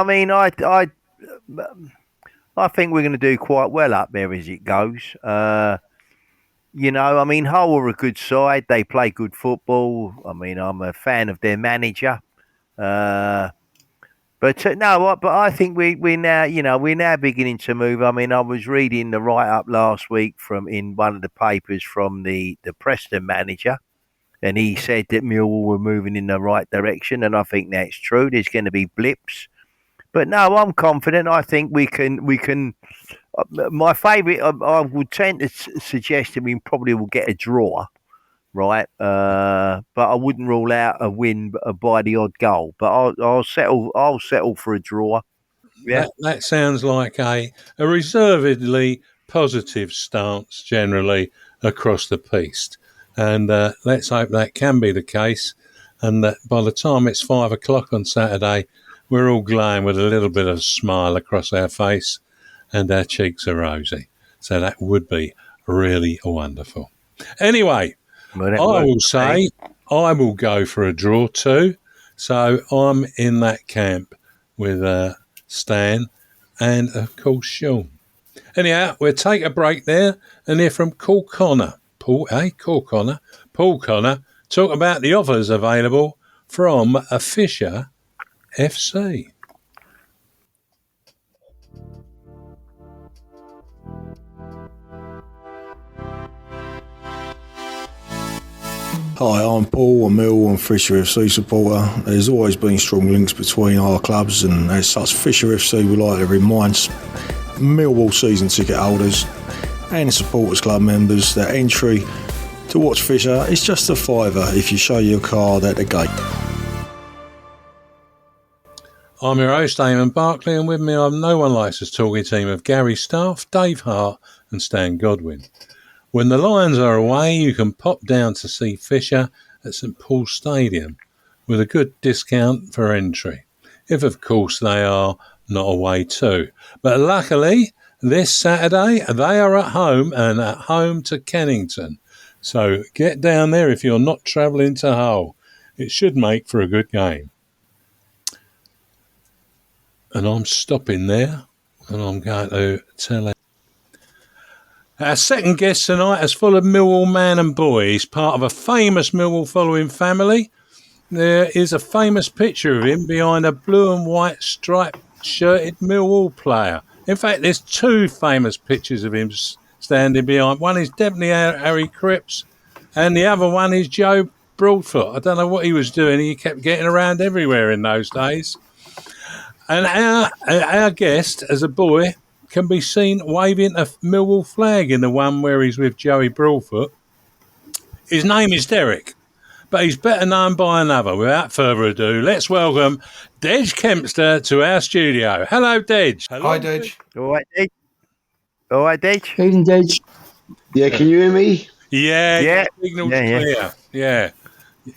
we're going to do quite well up there as it goes. You know, I mean, Hull are a good side. They play good football. I mean, I'm a fan of their manager. But I think we're now beginning to move. I mean, I was reading the write-up last week in one of the papers from the Preston manager, and he said that Millwall were moving in the right direction, and I think that's true. There's going to be blips, but no, I'm confident. I think we can. My favourite, I would tend to suggest that we probably will get a draw, right? But I wouldn't rule out a win by the odd goal. But I'll settle for a draw. Yeah, That sounds like a reservedly positive stance generally across the piece. And let's hope that can be the case. And that by the time it's 5 o'clock on Saturday, we're all glowing with a little bit of a smile across our face and our cheeks are rosy. So that would be really wonderful. Anyway, I will say I will go for a draw too. So I'm in that camp with Stan and, of course, Sean. Anyhow, we'll take a break there and hear from Paul Connor, talk about the offers available from a Fisher FC. Hi, I'm Paul, a Millwall and Fisher FC supporter. There's always been strong links between our clubs, and as such, Fisher FC would like to remind Millwall season ticket holders and supporters club members that entry to watch Fisher is just a £5 if you show your card at the gate. I'm your host, Eamonn Barclay, and with me I'm No One Likes Us talking team of Gary Staff, Dave Hart and Stan Godwin. When the Lions are away, you can pop down to see Fisher at St Paul's Stadium with a good discount for entry, if of course they are not away too. But luckily, this Saturday, they are at home and at home to Kennington. So get down there if you're not travelling to Hull. It should make for a good game. And I'm stopping there and I'm going to tell you. Our second guest tonight is full of Millwall man and boy. He's part of a famous Millwall following family. There is a famous picture of him behind a blue and white striped shirted Millwall player. In fact, there's two famous pictures of him standing behind. One is definitely Harry Cripps and the other one is Joe Broadfoot. I don't know what he was doing. He kept getting around everywhere in those days. And our guest, as a boy, can be seen waving a Millwall flag in the one where he's with Joey Broadfoot. His name is Derek, but he's better known by another. Without further ado, let's welcome Dej Kempster to our studio. Hello, Dej. Hi, Dej. All right, Dej. All right, Dej. Evening, Dej. Yeah, can you hear me? Yeah. Your signal's clear. Yeah.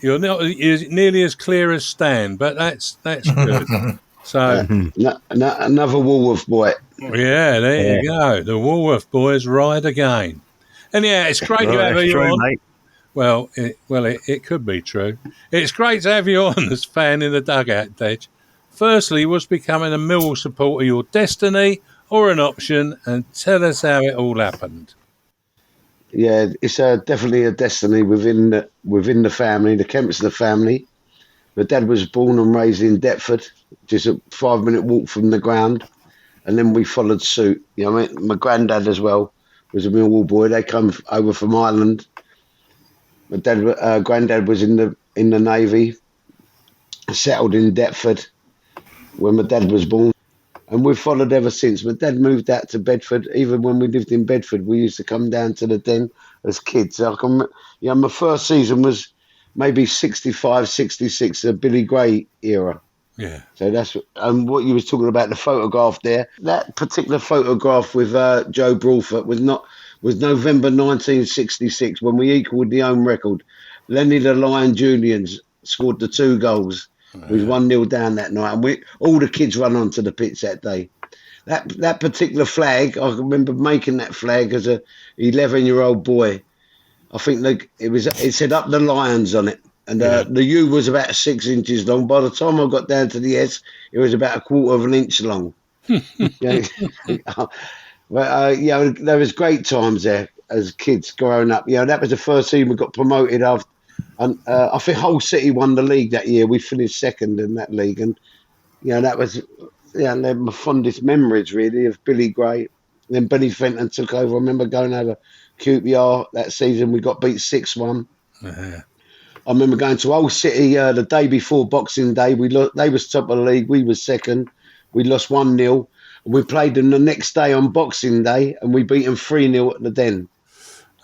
You're not nearly as clear as Stan, but that's good. So another Woolworth boy. Yeah, there you go. The Woolworth boys ride again. And yeah, it's great to have you on. Mate. Well, it could be true. It's great to have you on as fan in the dugout, Dej. Firstly, was becoming a Millwall supporter your destiny or an option? And tell us how it all happened. Yeah, it's definitely a destiny within the family, the Kempster family. My dad was born and raised in Deptford, just a 5-minute walk from the ground. And then we followed suit. You know, my granddad as well was a Millwall boy. They come over from Ireland. My granddad was in the Navy, settled in Deptford when my dad was born. And we've followed ever since. My dad moved out to Bedford. Even when we lived in Bedford, we used to come down to the Den as kids. My first season was maybe 65, 66, the Billy Gray era. Yeah. So that's what you was talking about, the photograph there. That particular photograph with Joe Brawford was November 1966 when we equalled the home record. Lenny the Lion Julians scored the 2 goals. We was 1-0 down that night, and all the kids run onto the pitch that day. That particular flag, I remember making that flag as a 11-year-old boy. I think it said "Up the Lions" on it. And the U was about 6 inches long. By the time I got down to the S, it was about 1/4 of an inch long. But there was great times there as kids growing up. That was the first team we got promoted after. And I think Hull City won the league that year. We finished second in that league, and that was they're my fondest memories really of Billy Gray. And then Benny Fenton took over. I remember going over QPR that season. We got beat 6-1. I remember going to Hull City the day before Boxing Day. They was top of the league. We was second. We lost 1-0. And we played them the next day on Boxing Day, and we beat them 3-0 at the Den.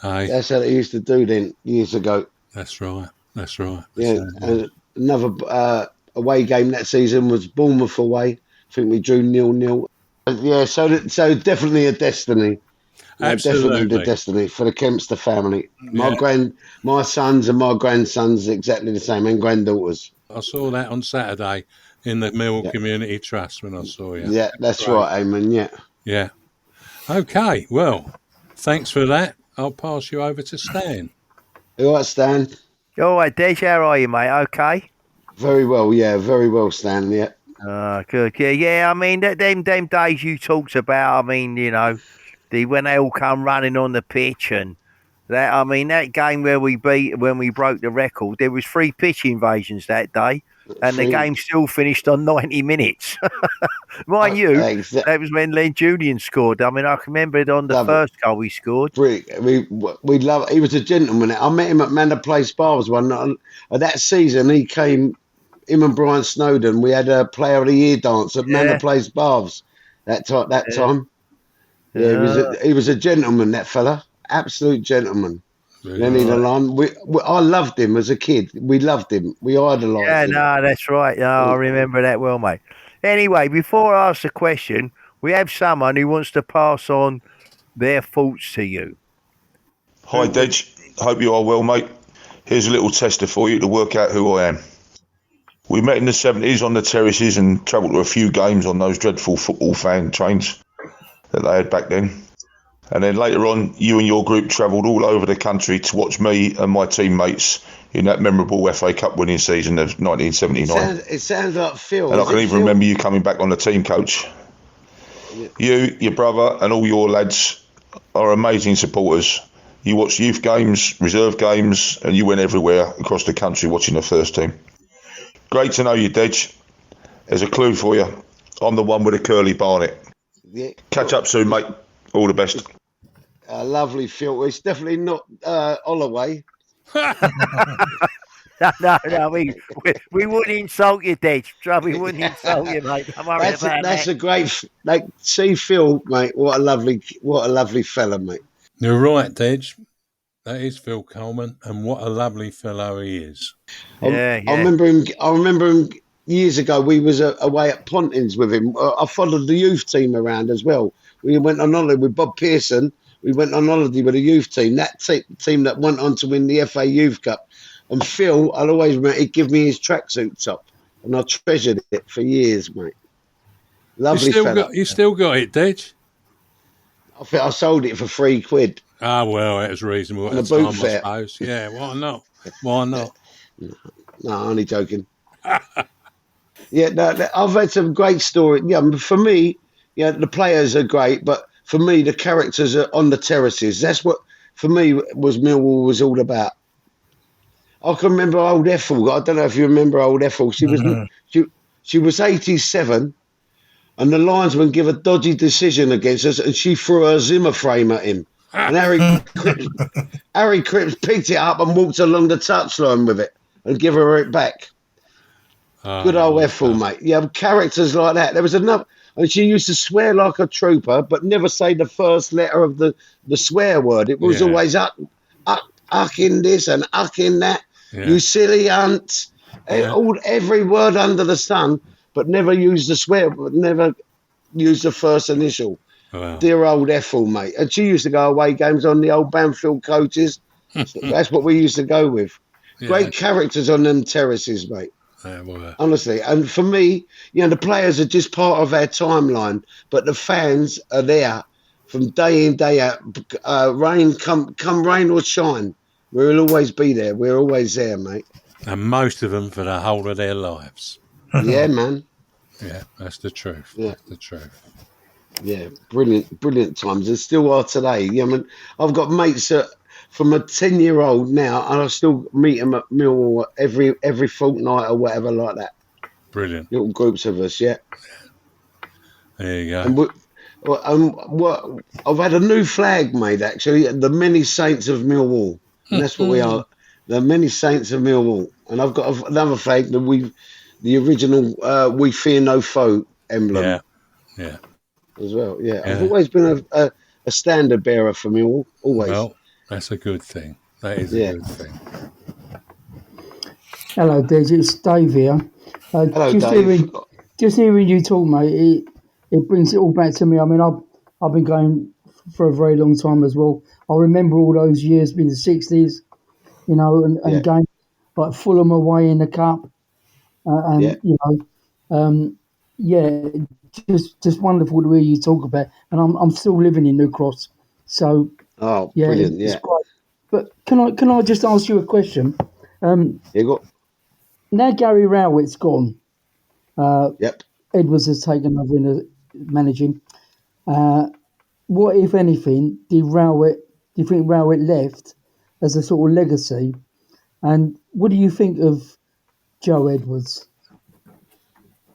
Aye. That's how they used to do then years ago. That's right. Yeah. And another away game that season was Bournemouth away. I think we drew 0-0. Yeah. So definitely a destiny. Absolutely. Definitely the destiny for the Kempster family. My sons and my grandsons exactly the same, and granddaughters. I saw that on Saturday in the Millwall Community Trust when I saw you. Yeah, that's right, Eamonn, Yeah. Okay, well, thanks for that. I'll pass you over to Stan. All right, Stan. All right, Des, how are you, mate? Okay? Very well, Stan, yeah. Good. Yeah, I mean, them days you talked about, I mean, when they all come running on the pitch and that, I mean, that game when we broke the record, there was 3 pitch invasions that day, and the game still finished on 90 minutes. Mind you, that was when Len Julian scored. I mean, I can remember it on the first goal he scored. We love. He was a gentleman. I met him at Manor Place Bars one night. That season, he came. Him and Brian Snowden. We had a Player of the Year dance at Manor Place Bars that time. Yeah, he was a gentleman, that fella. Absolute gentleman. Lenny the Lion. I loved him as a kid. We loved him. We idolised him. Yeah, no, that's right. No, I remember that well, mate. Anyway, before I ask the question, we have someone who wants to pass on their thoughts to you. Hi, Dej. Hope you are well, mate. Here's a little tester for you to work out who I am. We met in the 70s on the terraces and travelled to a few games on those dreadful football fan trains that they had back then. And then later on, you and your group travelled all over the country to watch me and my teammates in that memorable FA Cup winning season of 1979. It sounds like Phil. And I can even remember you coming back on the team coach. Yeah. You, your brother and all your lads are amazing supporters. You watch youth games, reserve games, and you went everywhere across the country watching the first team. Great to know you, Dej. There's a clue for you. I'm the one with a curly barnet. Yeah. Catch up soon, mate. All the best. Lovely, Phil. It's definitely not Holloway. No, we wouldn't insult you, Dej. We wouldn't insult you, mate. I'm worried about that. That's a great. See Phil, mate. What a lovely fella, mate. You're right, Dej. That is Phil Coleman, and what a lovely fellow he is. I remember him years ago. We was away at Pontins with him. I followed the youth team around as well. We went on holiday with Bob Pearson. We went on holiday with a youth team. That team that went on to win the FA Youth Cup. And Phil, I'll always remember, he'd give me his tracksuit top, and I treasured it for years, mate. Lovely fella. You still got it, Dej? I think I sold it for £3. Ah, well, it was reasonable at the time, I suppose. Yeah, why not? Why not? No, only joking. Yeah, no, I've had some great stories. Yeah, for me, the players are great, but for me, the characters are on the terraces. That's what, for me, Millwall was all about. I can remember old Ethel. I don't know if you remember old Ethel. She was 87, and the linesman gave a dodgy decision against us, and she threw her Zimmer frame at him. And Harry Cripps picked it up and walked along the touchline with it and give her it back. Good old Ethel, mate. You have characters like that. There was another, and she used to swear like a trooper, but never say the first letter of the swear word. It was always ucking this and ucking that. Yeah. You silly ant. Every word under the sun. but never used the swear, but never used the first initial. Wow. Dear old Ethel, mate. And she used to go away games on the old Banfield coaches. That's what we used to go with. Yeah. Great characters on them terraces, mate. Well, Honestly. And for me, the players are just part of our timeline, but the fans are there from day in, day out. Rain, come rain or shine. We'll always be there. We're always there, mate. and most of them for the whole of their lives. Yeah, man. Yeah, that's the truth. Yeah. That's the truth. Yeah, brilliant times. And still are today. I mean, I've got mates from a 10-year-old now, and I still meet them at Millwall every fortnight or whatever like that. Brilliant. Little groups of us, yeah. There you go. And I've had a new flag made, actually, the Many Saints of Millwall. And that's what we are, the Many Saints of Millwall. And I've got another flag, the original We Fear No Foe emblem. Yeah. As well, yeah. I've always been a standard bearer for Millwall, always. Well, that's a good thing. That is a good thing. Hello, Des. It's Dave here. Hello, Dave. Just hearing you talk, mate, it brings it all back to me. I mean, I've been going for a very long time as well. I remember all those years in the 60s, and games like Fulham away in the cup, just wonderful to hear you talk about. And I'm still living in New Cross, so brilliant, it's great. But can I just ask you a question? Now Gary Rowett's gone. Edwards has taken over in the managing. What, if anything, do you think Rowett left as a sort of legacy? And what do you think of Joe Edwards?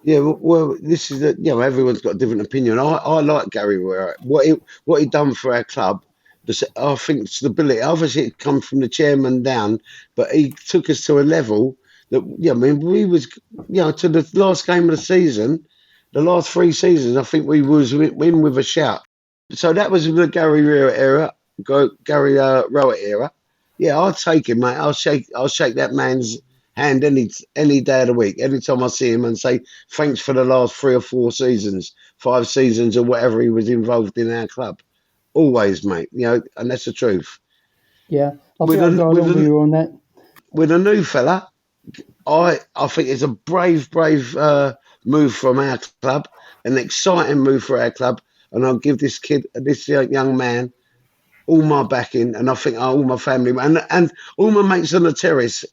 Yeah, well, this is everyone's got a different opinion. I like Gary Rowett. What he done for our club, I think stability. Obviously, it come from the chairman down, but he took us to a level that we was to the last game of the season, the last 3 seasons. I think we was in with a shout. So that was the Gary Rowett era. Rowett era. Yeah, I'll take him, mate. I'll shake that man's hand any day of the week. Every time I see him and say thanks for the last 3 or 4 seasons, 5 seasons or whatever he was involved in our club. Always, mate. And that's the truth. Yeah, I think I'll go along with you on that. With a new fella, I think it's a brave move from our club, an exciting move for our club, and I'll give this young man all my backing, and I think all my family and all my mates on the terrace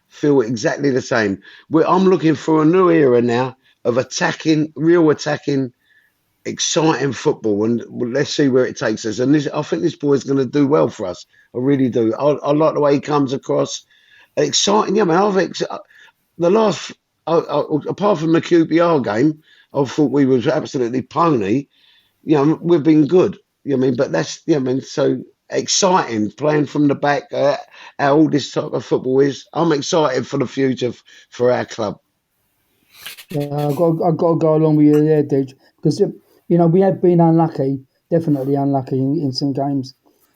feel exactly the same. I'm looking for a new era now of real attacking, exciting football, and let's see where it takes us. And I think this boy's going to do well for us. I really do. I like the way he comes across. Exciting. Yeah, man. The last, apart from the QPR game, I thought we was absolutely pony. We've been good. But that's so exciting playing from the back. How all this type of football is. I'm excited for the future for our club. Yeah, I've got to go along with you there, Dej, because we have been unlucky, definitely unlucky in some games,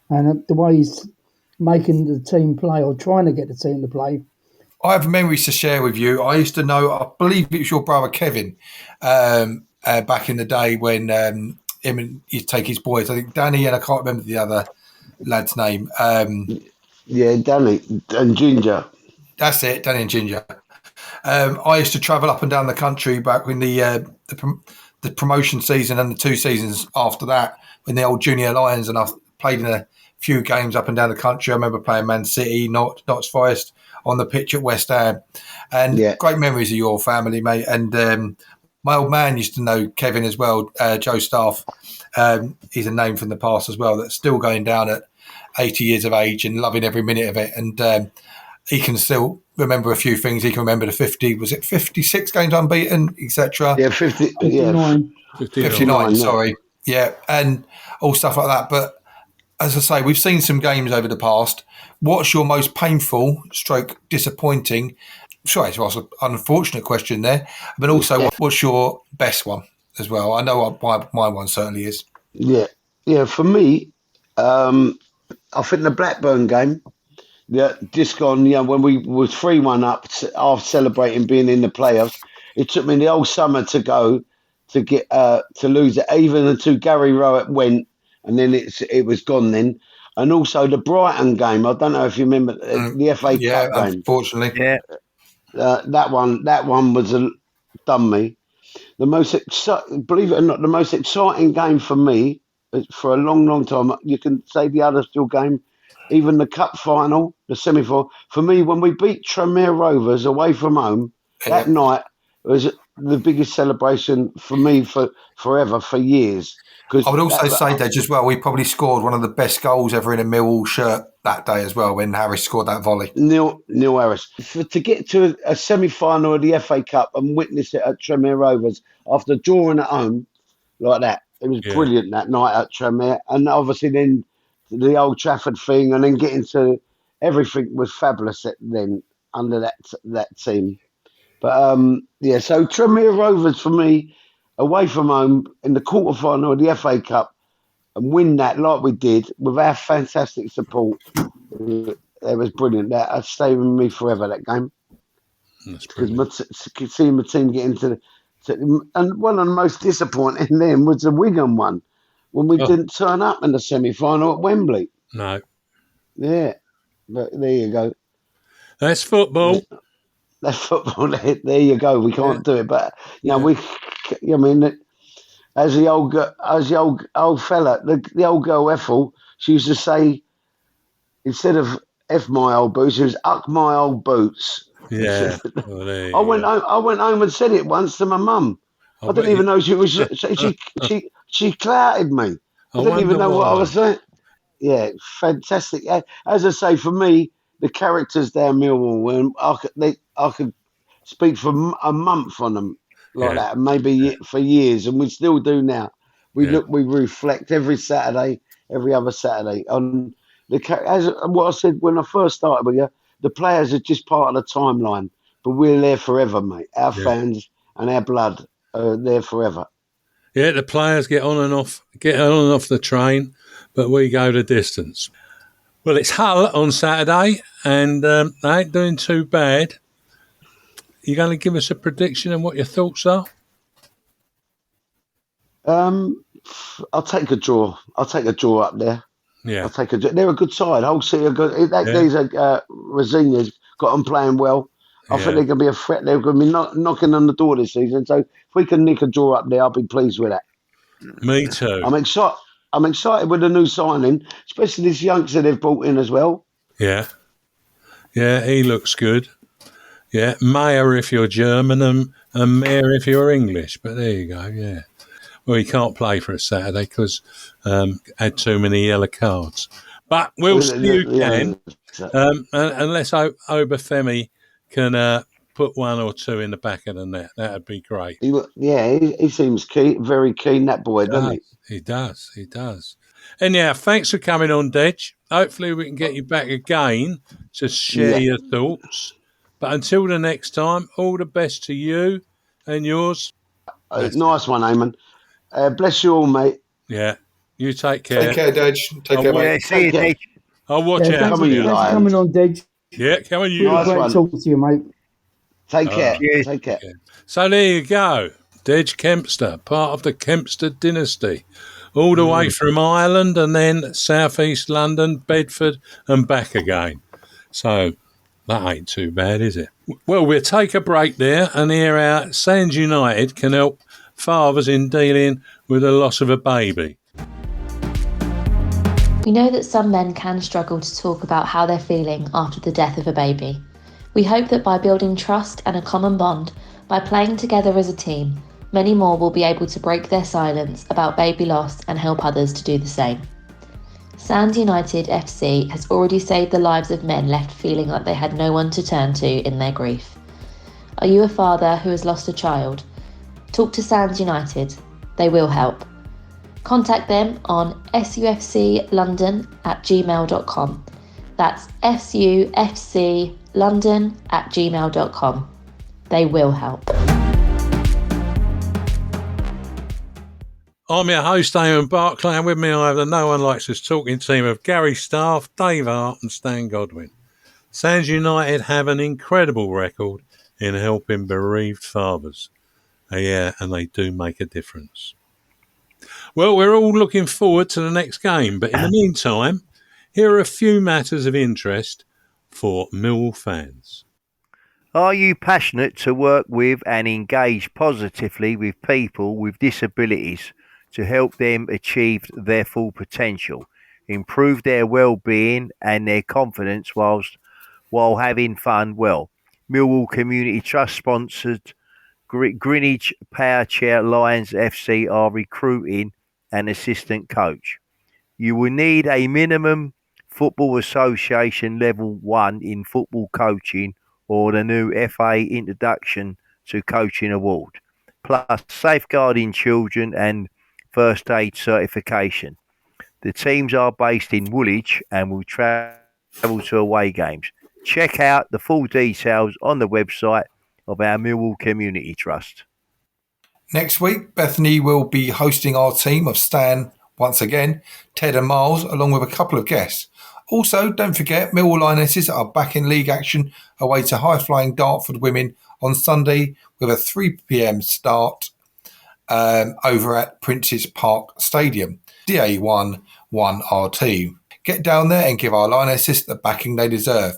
and the way he's making the team play or trying to get the team to play. I have memories to share with you. I used to know, I believe it was your brother Kevin, back in the day when him and he'd take his boys. I think Danny and I can't remember the other lad's name. Danny and Ginger. That's it, Danny and Ginger. I used to travel up and down the country back when the promotion season and the 2 seasons after that, when the old junior Lions, and I've played in a few games up and down the country. I remember playing Man City, Notts Forest on the pitch at West Ham, and great memories of your family, mate. And my old man used to know Kevin as well, Joe Staff. He's a name from the past as well that's still going down at 80 years of age and loving every minute of it. And he can still remember a few things. He can remember the 56 games unbeaten, etc. Yeah, 59. 59, sorry. Yeah, and all stuff like that. But as I say, we've seen some games over the past. What's your most painful / disappointing? Sorry to ask an unfortunate question there, but also what's your best one as well? I know my one certainly is. Yeah. For me, I think the Blackburn game, just gone. When we was 3-1 up after celebrating being in the playoffs, it took me the whole summer to go to get to lose it. Even until Gary Rowett went, and then it was gone then. And also the Brighton game. I don't know if you remember the FA Cup game. Unfortunately, that one was done me. The most believe it or not, the most exciting game for me for a long, long time. You can say the Huddersfield game, even the cup final, the semi-final. For me, when we beat Tranmere Rovers away from home that night, was the biggest celebration for me for forever, for years. I would also say, Dej, as well, we probably scored one of the best goals ever in a Millwall shirt that day as well, when Harris scored that volley. Neil Harris. To get to a semi-final of the FA Cup and witness it at Tranmere Rovers after drawing at home like that, it was brilliant that night at Tranmere. And obviously then the Old Trafford thing, and then getting to everything was fabulous then under that team. But so Tranmere Rovers for me, away from home in the quarter-final of the FA Cup, and win that like we did with our fantastic support. It was brilliant. That stayed with me forever, that game. Because seeing my team get into and one of the most disappointing then was the Wigan one, when we didn't turn up in the semi-final at Wembley. No. Yeah, but there you go. That's football. That's football. There you go. We can't do it, but as the old fella, the old girl Ethel, she used to say, instead of F my old boots, it was Uck my old boots. Yeah. I went home and said it once to my mum. I didn't even know she was. She clouted me. I didn't even know what I was saying. Yeah, fantastic. As I say, for me, the characters down Millwall, and I could speak for a month on them like that, maybe for years, and we still do now. We reflect every Saturday, every other Saturday on as what I said when I first started with you. The players are just part of the timeline, but we're there forever, mate. Our fans and our blood are there forever. Yeah, the players get on and off the train, but we go the distance. Well, it's Hull on Saturday, and they ain't doing too bad. You going to give us a prediction on what your thoughts are? I'll take a draw. I'll take a draw up there. Yeah, I'll take a draw. They're a good side. Hull City are good. These are Rosinia's got them playing well. I think they're going to be a threat. They're going to be knocking on the door this season. So if we can nick a draw up there, I'll be pleased with that. Me too. I'm excited with the new signing, especially this youngster they've brought in as well. Yeah, he looks good. Yeah, Mayer if you're German and Mayer if you're English. But there you go, yeah. Well, he can't play for us Saturday because had too many yellow cards. But we'll see you again. Unless Obafemi can put one or two in the back of the net. That would be great. He seems very keen, that boy, doesn't he? He does. Anyhow, thanks for coming on, Dej. Hopefully we can get you back again to share your thoughts. But until the next time, all the best to you and yours. Nice one, Eamonn. Bless you all, mate. Yeah. You take care. Take care, Dej. Take care, mate. See you, Dej. I'll watch out. Thanks for coming on, Dej. Yeah, come on, you. Nice great talking to you, mate. Take care. Take care. So there you go. Dej Kempster, part of the Kempster dynasty. All the way from Ireland and then South East London, Bedford and back again. So that ain't too bad, is it? Well, we'll take a break there and hear how Sands United can help fathers in dealing with the loss of a baby. We know that some men can struggle to talk about how they're feeling after the death of a baby. We hope that by building trust and a common bond, by playing together as a team, many more will be able to break their silence about baby loss and help others to do the same. Sands United FC has already saved the lives of men left feeling like they had no one to turn to in their grief. Are you a father who has lost a child? Talk to Sands United. They will help. Contact them on sufclondon@gmail.com. That's sufclondon@gmail.com. They will help. I'm your host, Eamonn Barclay, and with me I have the No One Likes Us talking team of Gary Staff, Dave Hart and Stan Godwin. Sands United have an incredible record in helping bereaved fathers. Yeah, and they do make a difference. Well, we're all looking forward to the next game, but in the meantime, here are a few matters of interest for Millwall fans. Are you passionate to work with and engage positively with people with disabilities to help them achieve their full potential, improve their well-being and their confidence while having fun? Well, Millwall Community Trust sponsored Greenwich Powerchair Lions FC are recruiting an assistant coach. You will need a minimum Football Association Level 1 in football coaching or the new FA Introduction to Coaching Award, plus safeguarding children and first aid certification. The teams are based in Woolwich and will travel to away games. Check out the full details on the website of our Millwall Community Trust. Next week, Bethany will be hosting our team of Stan, once again, Ted and Miles, along with a couple of guests. Also, don't forget, Millwall Lionesses are back in league action away to high-flying Dartford women on Sunday with a 3 p.m. start over at Princes Park Stadium. DA1 won our team. Get down there and give our Lionesses the backing they deserve.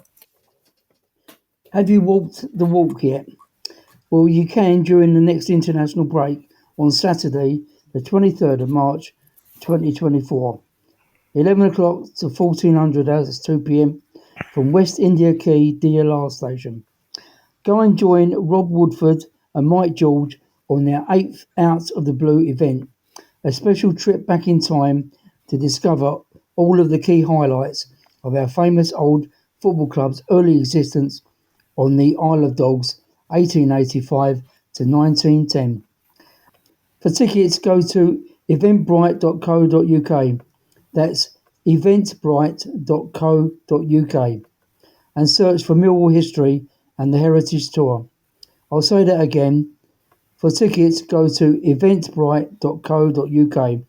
Have you walked the walk yet? Well, you can during the next international break on Saturday, the 23rd of March, 2024. 11 o'clock to 1400 hours, 2 p.m. from West India Quay DLR station. Go and join Rob Woodford and Mike George on their 8th Out of the Blue event, a special trip back in time to discover all of the key highlights of our famous old football club's early existence on the Isle of Dogs, 1885 to 1910. For tickets, go to eventbrite.co.uk. That's eventbrite.co.uk and search for Millwall History and the Heritage Tour. I'll say that again. For tickets, go to eventbrite.co.uk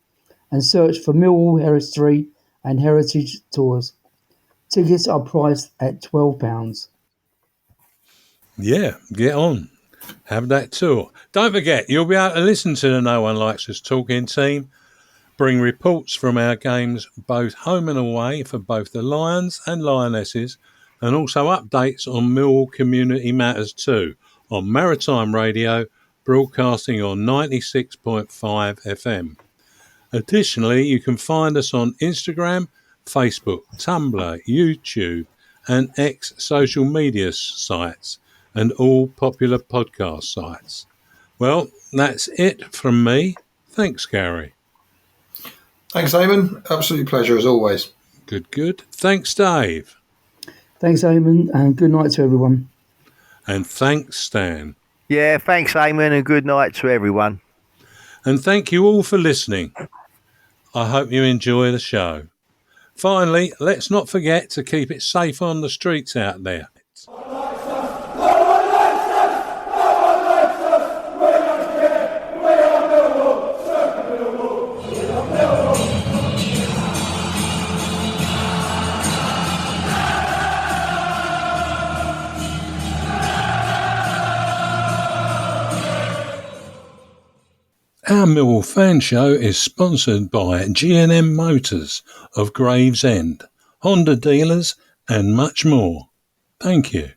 and search for Millwall History and Heritage Tours. Tickets are priced at £12. Yeah, get on. Have that tour. Don't forget, you'll be able to listen to the No One Likes Us Talking team, bring reports from our games both home and away for both the Lions and Lionesses, and also updates on Millwall Community Matters too, on Maritime Radio, broadcasting on 96.5 FM. Additionally, you can find us on Instagram, Facebook, Tumblr, YouTube, and X social media sites, and all popular podcast sites. Well, that's it from me. Thanks, Gary. Thanks, Eamonn. Absolute pleasure as always. Good. Thanks, Dave. Thanks, Eamonn, and good night to everyone. And thanks, Stan. Yeah, thanks, Eamonn, and good night to everyone. And thank you all for listening. I hope you enjoy the show. Finally, let's not forget to keep it safe on the streets out there. Our Millwall Fan Show is sponsored by G&M Motors of Gravesend, Honda dealers and much more. Thank you.